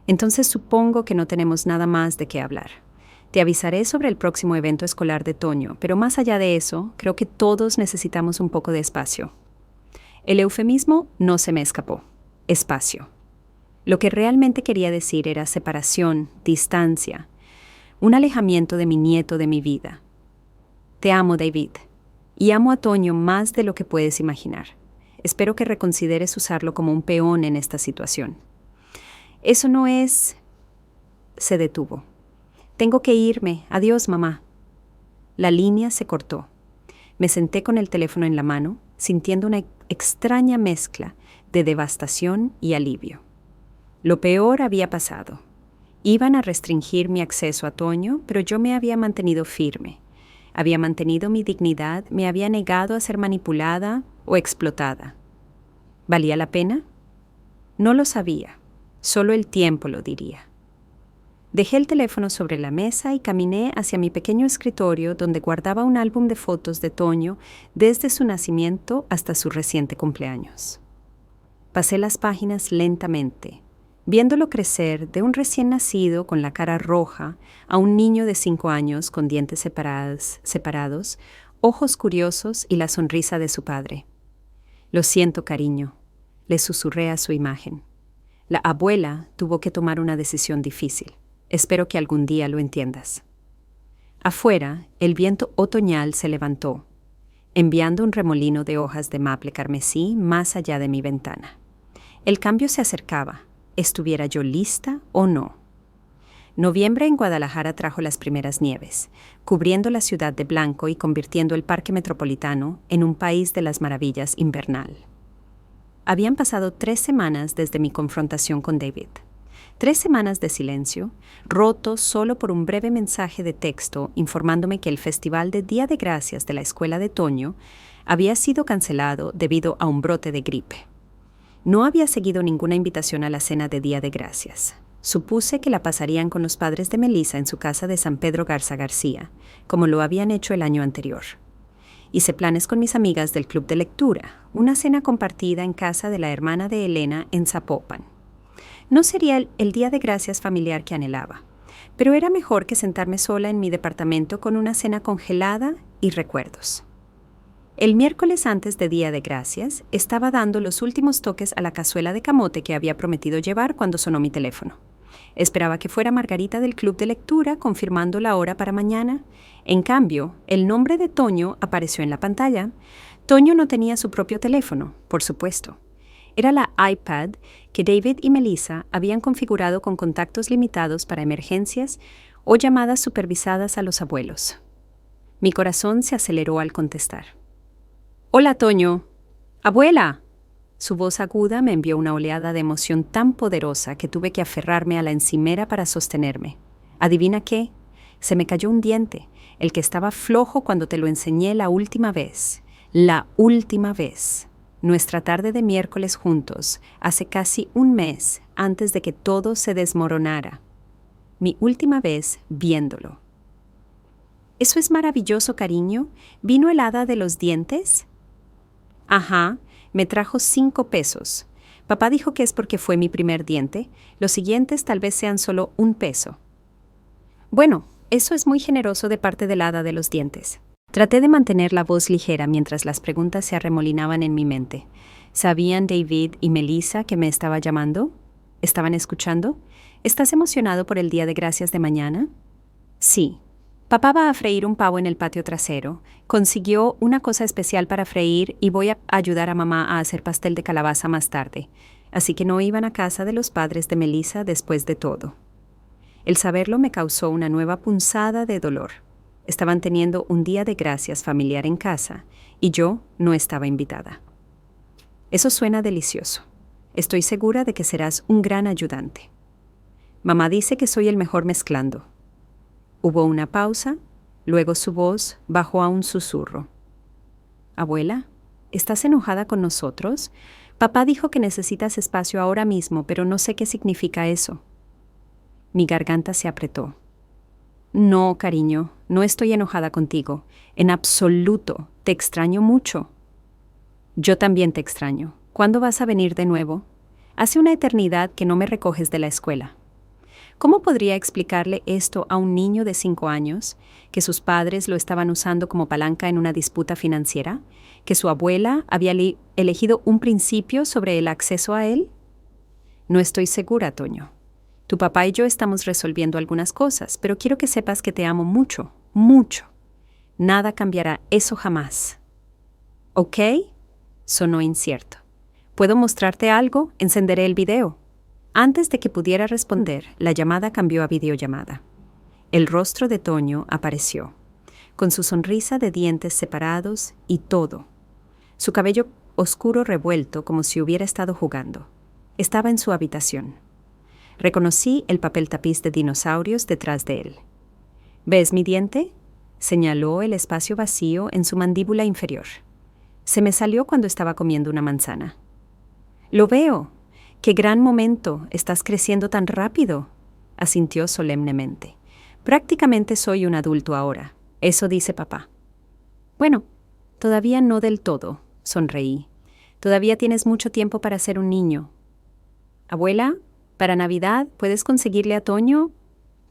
Entonces supongo que no tenemos nada más de qué hablar. Te avisaré sobre el próximo evento escolar de Toño, pero más allá de eso, creo que todos necesitamos un poco de espacio. El eufemismo no se me escapó. Espacio. Lo que realmente quería decir era separación, distancia, un alejamiento de mi nieto de mi vida. Te amo, David, y amo a Toño más de lo que puedes imaginar. Espero que reconsideres usarlo como un peón en esta situación. Eso no es... Se detuvo. Tengo que irme. Adiós, mamá. La línea se cortó. Me senté con el teléfono en la mano, sintiendo una extraña mezcla de devastación y alivio. Lo peor había pasado. Iban a restringir mi acceso a Toño, pero yo me había mantenido firme. Había mantenido mi dignidad, me había negado a ser manipulada o explotada. ¿Valía la pena? No lo sabía. Solo el tiempo lo diría. Dejé el teléfono sobre la mesa y caminé hacia mi pequeño escritorio donde guardaba un álbum de fotos de Toño desde su nacimiento hasta su reciente cumpleaños. Pasé las páginas lentamente, viéndolo crecer de un recién nacido con la cara roja a un niño de 5 años con dientes separados, ojos curiosos y la sonrisa de su padre. Lo siento, cariño, le susurré a su imagen. La abuela tuvo que tomar una decisión difícil. Espero que algún día lo entiendas. Afuera, el viento otoñal se levantó, enviando un remolino de hojas de maple carmesí más allá de mi ventana. El cambio se acercaba, estuviera yo lista o no. Noviembre en Guadalajara trajo las primeras nieves, cubriendo la ciudad de blanco y convirtiendo el Parque Metropolitano en un país de las maravillas invernal. Habían pasado 3 semanas desde mi confrontación con David. 3 semanas de silencio, roto solo por un breve mensaje de texto informándome que el Festival de Día de Gracias de la escuela de Toño había sido cancelado debido a un brote de gripe. No había seguido ninguna invitación a la cena de Día de Gracias. Supuse que la pasarían con los padres de Melissa en su casa de San Pedro Garza García, como lo habían hecho el año anterior. Hice planes con mis amigas del club de lectura, una cena compartida en casa de la hermana de Elena en Zapopan. No sería el Día de Gracias familiar que anhelaba, pero era mejor que sentarme sola en mi departamento con una cena congelada y recuerdos. El miércoles antes de Día de Gracias, estaba dando los últimos toques a la cazuela de camote que había prometido llevar cuando sonó mi teléfono. Esperaba que fuera Margarita del club de lectura confirmando la hora para mañana. En cambio, el nombre de Toño apareció en la pantalla. Toño no tenía su propio teléfono, por supuesto. Era la iPad que David y Melissa habían configurado con contactos limitados para emergencias o llamadas supervisadas a los abuelos. Mi corazón se aceleró al contestar. «Hola, Toño». «¡Abuela!». Su voz aguda me envió una oleada de emoción tan poderosa que tuve que aferrarme a la encimera para sostenerme. ¿Adivina qué? Se me cayó un diente, el que estaba flojo cuando te lo enseñé la última vez. La última vez. Nuestra tarde de miércoles juntos, hace casi un mes, antes de que todo se desmoronara. Mi última vez viéndolo. «¿Eso es maravilloso, cariño? ¿Vino el hada de los dientes?» «Ajá, me trajo 5 pesos. Papá dijo que es porque fue mi primer diente. Los siguientes tal vez sean solo 1 peso». «Bueno, eso es muy generoso de parte del hada de los dientes». Traté de mantener la voz ligera mientras las preguntas se arremolinaban en mi mente. ¿Sabían David y Melissa que me estaba llamando? ¿Estaban escuchando? ¿Estás emocionado por el Día de Gracias de mañana? Sí. Papá va a freír un pavo en el patio trasero. Consiguió una cosa especial para freír y voy a ayudar a mamá a hacer pastel de calabaza más tarde. Así que no iban a casa de los padres de Melissa después de todo. El saberlo me causó una nueva punzada de dolor. Estaban teniendo un día de gracias familiar en casa y yo no estaba invitada. Eso suena delicioso. Estoy segura de que serás un gran ayudante. Mamá dice que soy el mejor mezclando. Hubo una pausa, luego su voz bajó a un susurro. Abuela, ¿estás enojada con nosotros? Papá dijo que necesitas espacio ahora mismo, pero no sé qué significa eso. Mi garganta se apretó. No, cariño, no estoy enojada contigo. En absoluto. Te extraño mucho. Yo también te extraño. ¿Cuándo vas a venir de nuevo? Hace una eternidad que no me recoges de la escuela. ¿Cómo podría explicarle esto a un niño de 5 años? ¿Que sus padres lo estaban usando como palanca en una disputa financiera? ¿Que su abuela había elegido un principio sobre el acceso a él? No estoy segura, Toño. Tu papá y yo estamos resolviendo algunas cosas, pero quiero que sepas que te amo mucho, mucho. Nada cambiará eso jamás. ¿Ok? Sonó incierto. ¿Puedo mostrarte algo? Encenderé el video. Antes de que pudiera responder, la llamada cambió a videollamada. El rostro de Toño apareció, con su sonrisa de dientes separados y todo. Su cabello oscuro revuelto como si hubiera estado jugando. Estaba en su habitación. Reconocí el papel tapiz de dinosaurios detrás de él. ¿Ves mi diente? Señaló el espacio vacío en su mandíbula inferior. Se me salió cuando estaba comiendo una manzana. Lo veo. ¡Qué gran momento! Estás creciendo tan rápido, asintió solemnemente. Prácticamente soy un adulto ahora. Eso dice papá. Bueno, todavía no del todo, sonreí. Todavía tienes mucho tiempo para ser un niño. Abuela, para Navidad, ¿puedes conseguirle a Toño?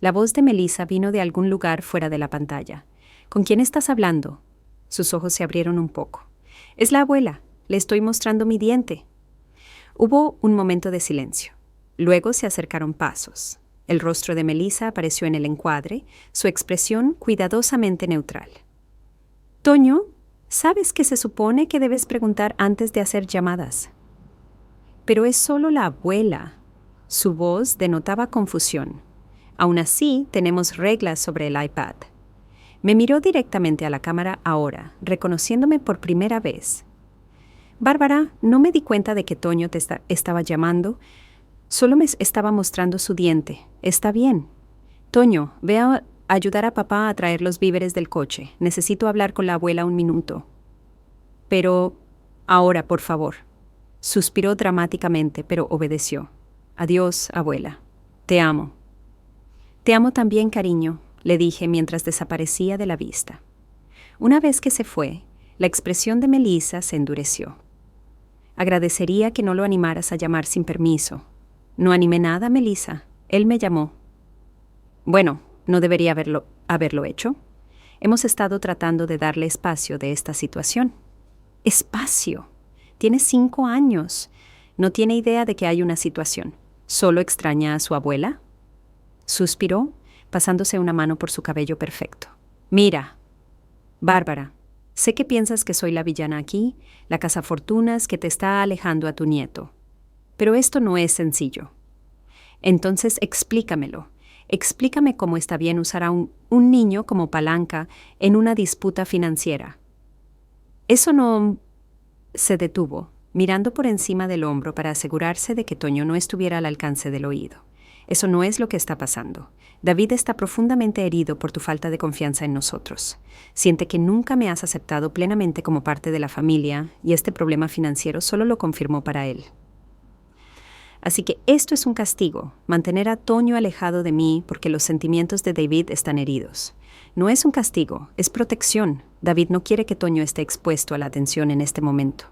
La voz de Melissa vino de algún lugar fuera de la pantalla. ¿Con quién estás hablando? Sus ojos se abrieron un poco. Es la abuela. Le estoy mostrando mi diente. Hubo un momento de silencio. Luego se acercaron pasos. El rostro de Melissa apareció en el encuadre, su expresión cuidadosamente neutral. Toño, ¿sabes que se supone que debes preguntar antes de hacer llamadas? Pero es solo la abuela. Su voz denotaba confusión. Aún así, tenemos reglas sobre el iPad. Me miró directamente a la cámara ahora, reconociéndome por primera vez. Bárbara, no me di cuenta de que Toño te estaba llamando. Solo me estaba mostrando su diente. Está bien. Toño, ve a ayudar a papá a traer los víveres del coche. Necesito hablar con la abuela un minuto. Pero, ahora, por favor. Suspiró dramáticamente, pero obedeció. Adiós, abuela. Te amo. Te amo también, cariño, le dije mientras desaparecía de la vista. Una vez que se fue, la expresión de Melissa se endureció. Agradecería que no lo animaras a llamar sin permiso. No animé nada, Melissa. Él me llamó. Bueno, no debería haberlo hecho. Hemos estado tratando de darle espacio de esta situación. ¡Espacio! Tiene 5 años. No tiene idea de que hay una situación. ¿Solo extraña a su abuela? Suspiró, pasándose una mano por su cabello perfecto. Mira, Bárbara, sé que piensas que soy la villana aquí, la cazafortunas que te está alejando a tu nieto. Pero esto no es sencillo. Entonces explícamelo. Explícame cómo está bien usar a un niño como palanca en una disputa financiera. Eso no... Se detuvo, mirando por encima del hombro para asegurarse de que Toño no estuviera al alcance del oído. Eso no es lo que está pasando. David está profundamente herido por tu falta de confianza en nosotros. Siente que nunca me has aceptado plenamente como parte de la familia y este problema financiero solo lo confirmó para él. Así que esto es un castigo, mantener a Toño alejado de mí porque los sentimientos de David están heridos. No es un castigo, es protección. David no quiere que Toño esté expuesto a la atención en este momento.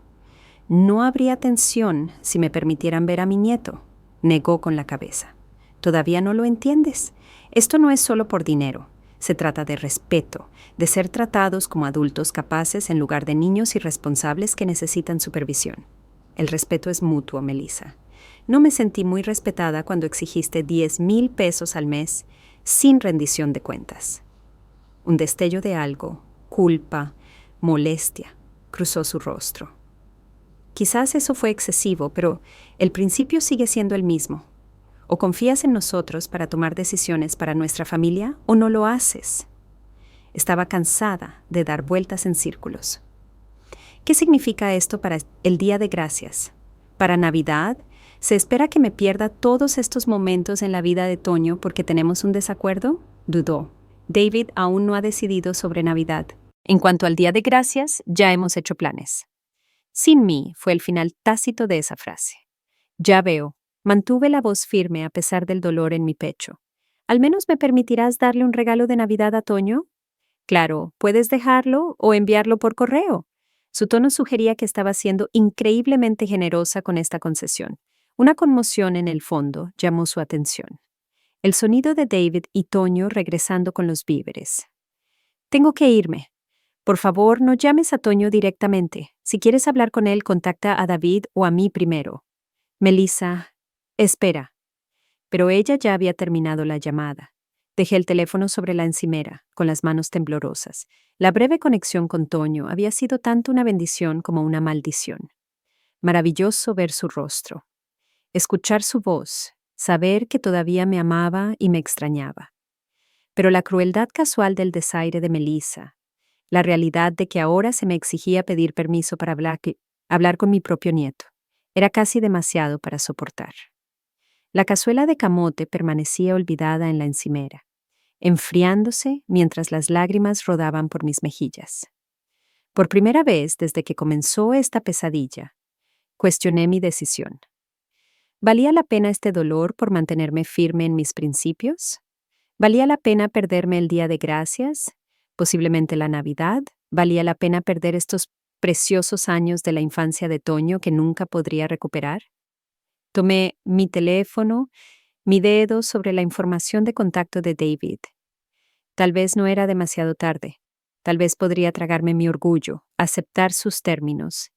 No habría atención si me permitieran ver a mi nieto, negó con la cabeza. ¿Todavía no lo entiendes? Esto no es solo por dinero. Se trata de respeto, de ser tratados como adultos capaces en lugar de niños irresponsables que necesitan supervisión. El respeto es mutuo, Melissa. No me sentí muy respetada cuando exigiste 10,000 pesos al mes sin rendición de cuentas. Un destello de algo, culpa, molestia, cruzó su rostro. Quizás eso fue excesivo, pero el principio sigue siendo el mismo. O confías en nosotros para tomar decisiones para nuestra familia o no lo haces. Estaba cansada de dar vueltas en círculos. ¿Qué significa esto para el Día de Gracias? ¿Para Navidad? ¿Se espera que me pierda todos estos momentos en la vida de Toño porque tenemos un desacuerdo? Dudó. David aún no ha decidido sobre Navidad. En cuanto al Día de Gracias, ya hemos hecho planes. Sin mí fue el final tácito de esa frase. Ya veo, mantuve la voz firme a pesar del dolor en mi pecho. ¿Al menos me permitirás darle un regalo de Navidad a Toño? Claro, puedes dejarlo o enviarlo por correo. Su tono sugería que estaba siendo increíblemente generosa con esta concesión. Una conmoción en el fondo llamó su atención. El sonido de David y Toño regresando con los víveres. Tengo que irme. Por favor, no llames a Toño directamente. Si quieres hablar con él, contacta a David o a mí primero. Melissa, espera. Pero ella ya había terminado la llamada. Dejé el teléfono sobre la encimera, con las manos temblorosas. La breve conexión con Toño había sido tanto una bendición como una maldición. Maravilloso ver su rostro. Escuchar su voz, saber que todavía me amaba y me extrañaba. Pero la crueldad casual del desaire de Melissa, la realidad de que ahora se me exigía pedir permiso para hablar con mi propio nieto, era casi demasiado para soportar. La cazuela de camote permanecía olvidada en la encimera, enfriándose mientras las lágrimas rodaban por mis mejillas. Por primera vez desde que comenzó esta pesadilla, cuestioné mi decisión. ¿Valía la pena este dolor por mantenerme firme en mis principios? ¿Valía la pena perderme el Día de Gracias? ¿Posiblemente la Navidad? ¿Valía la pena perder estos preciosos años de la infancia de Toño que nunca podría recuperar? Tomé mi teléfono, mi dedo sobre la información de contacto de David. Tal vez no era demasiado tarde. Tal vez podría tragarme mi orgullo, aceptar sus términos,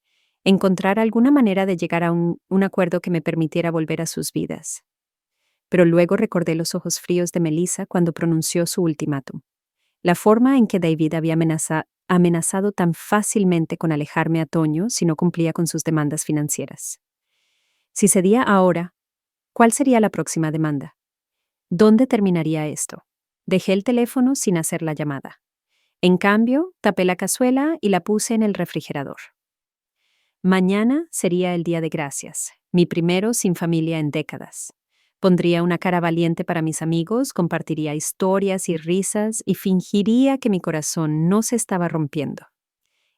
encontrar alguna manera de llegar a un acuerdo que me permitiera volver a sus vidas. Pero luego recordé los ojos fríos de Melissa cuando pronunció su ultimátum. La forma en que David había amenazado tan fácilmente con alejarme a Toño si no cumplía con sus demandas financieras. Si cedía ahora, ¿cuál sería la próxima demanda? ¿Dónde terminaría esto? Dejé el teléfono sin hacer la llamada. En cambio, tapé la cazuela y la puse en el refrigerador. Mañana sería el Día de Gracias, mi primero sin familia en décadas. Pondría una cara valiente para mis amigos, compartiría historias y risas y fingiría que mi corazón no se estaba rompiendo.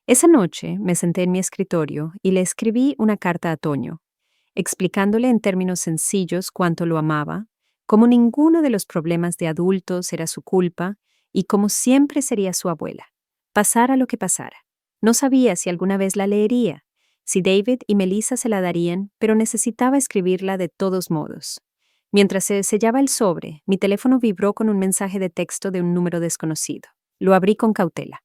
Esa noche me senté en mi escritorio y le escribí una carta a Toño, explicándole en términos sencillos cuánto lo amaba, cómo ninguno de los problemas de adultos era su culpa y cómo siempre sería su abuela, pasara lo que pasara. No sabía si alguna vez la leería, si David y Melissa se la darían, pero necesitaba escribirla de todos modos. Mientras se sellaba el sobre, mi teléfono vibró con un mensaje de texto de un número desconocido. Lo abrí con cautela.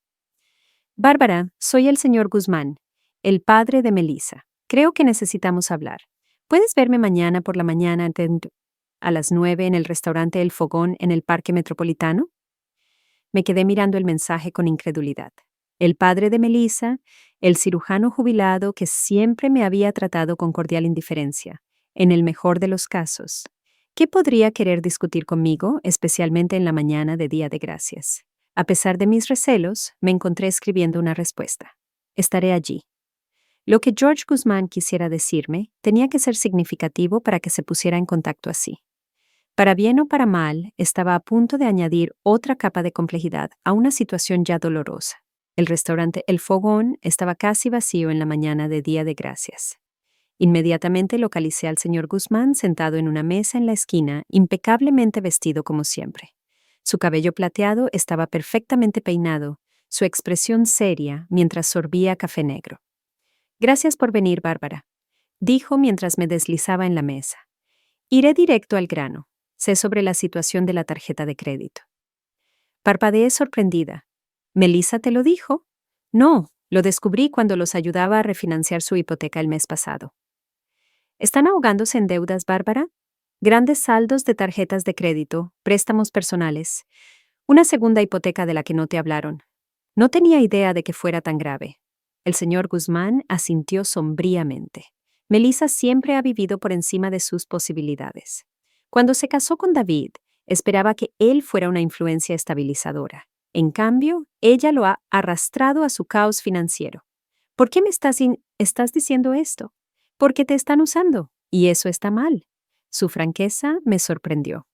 Bárbara, soy el señor Guzmán, el padre de Melissa. Creo que necesitamos hablar. ¿Puedes verme mañana por la mañana a las 9 en el restaurante El Fogón en el Parque Metropolitano? Me quedé mirando el mensaje con incredulidad. El padre de Melissa, el cirujano jubilado que siempre me había tratado con cordial indiferencia, en el mejor de los casos. ¿Qué podría querer discutir conmigo, especialmente en la mañana de Día de Gracias? A pesar de mis recelos, me encontré escribiendo una respuesta. Estaré allí. Lo que George Guzmán quisiera decirme tenía que ser significativo para que se pusiera en contacto así. Para bien o para mal, estaba a punto de añadir otra capa de complejidad a una situación ya dolorosa. El restaurante El Fogón estaba casi vacío en la mañana de Día de Gracias. Inmediatamente localicé al señor Guzmán sentado en una mesa en la esquina, impecablemente vestido como siempre. Su cabello plateado estaba perfectamente peinado, su expresión seria mientras sorbía café negro. «Gracias por venir, Bárbara», dijo mientras me deslizaba en la mesa. «Iré directo al grano. Sé sobre la situación de la tarjeta de crédito». Parpadeé sorprendida. «¿Melissa te lo dijo?» «No, lo descubrí cuando los ayudaba a refinanciar su hipoteca el mes pasado». ¿Están ahogándose en deudas, Bárbara? Grandes saldos de tarjetas de crédito, préstamos personales, una segunda hipoteca de la que no te hablaron. No tenía idea de que fuera tan grave. El señor Guzmán asintió sombríamente. Melissa siempre ha vivido por encima de sus posibilidades. Cuando se casó con David, esperaba que él fuera una influencia estabilizadora. En cambio, ella lo ha arrastrado a su caos financiero. ¿Por qué me estás diciendo esto? Porque te están usando, y eso está mal. Su franqueza me sorprendió.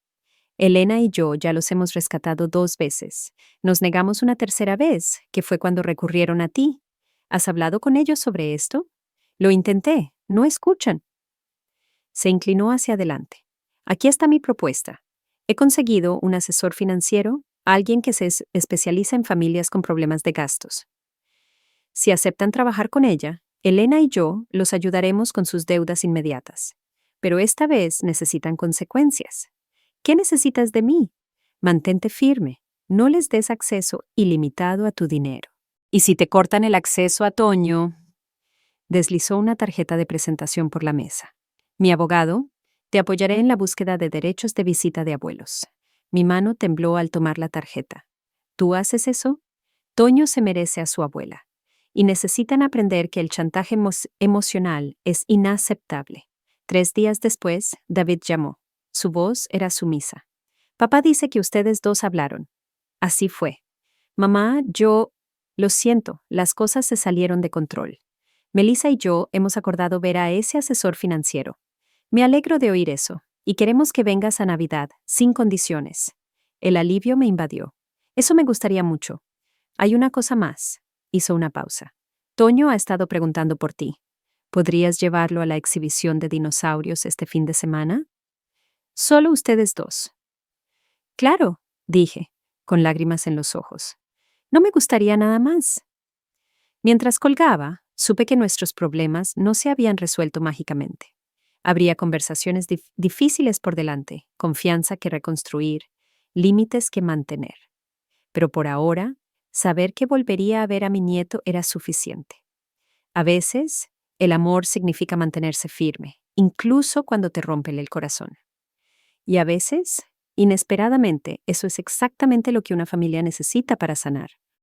Elena y yo ya los hemos rescatado 2 veces. Nos negamos una tercera vez, que fue cuando recurrieron a ti. ¿Has hablado con ellos sobre esto? Lo intenté, no escuchan. Se inclinó hacia adelante. Aquí está mi propuesta. He conseguido un asesor financiero, alguien que se especializa en familias con problemas de gastos. Si aceptan trabajar con ella, Elena y yo los ayudaremos con sus deudas inmediatas. Pero esta vez necesitan consecuencias. ¿Qué necesitas de mí? Mantente firme. No les des acceso ilimitado a tu dinero. Y si te cortan el acceso a Toño... Deslizó una tarjeta de presentación por la mesa. Mi abogado, te apoyaré en la búsqueda de derechos de visita de abuelos. Mi mano tembló al tomar la tarjeta. ¿Tú haces eso? Toño se merece a su abuela. Y necesitan aprender que el chantaje emocional es inaceptable. 3 días después, David llamó. Su voz era sumisa. Papá dice que ustedes 2 hablaron. Así fue. Mamá, lo siento, las cosas se salieron de control. Melissa y yo hemos acordado ver a ese asesor financiero. Me alegro de oír eso, y queremos que vengas a Navidad, sin condiciones. El alivio me invadió. Eso me gustaría mucho. Hay una cosa más. Hizo una pausa. Toño ha estado preguntando por ti. ¿Podrías llevarlo a la exhibición de dinosaurios este fin de semana? Solo ustedes 2. Claro, dije, con lágrimas en los ojos. No me gustaría nada más. Mientras colgaba, supe que nuestros problemas no se habían resuelto mágicamente. Habría conversaciones difíciles por delante, confianza que reconstruir, límites que mantener. Pero por ahora, saber que volvería a ver a mi nieto era suficiente. A veces, el amor significa mantenerse firme, incluso cuando te rompen el corazón. Y a veces, inesperadamente, eso es exactamente lo que una familia necesita para sanar.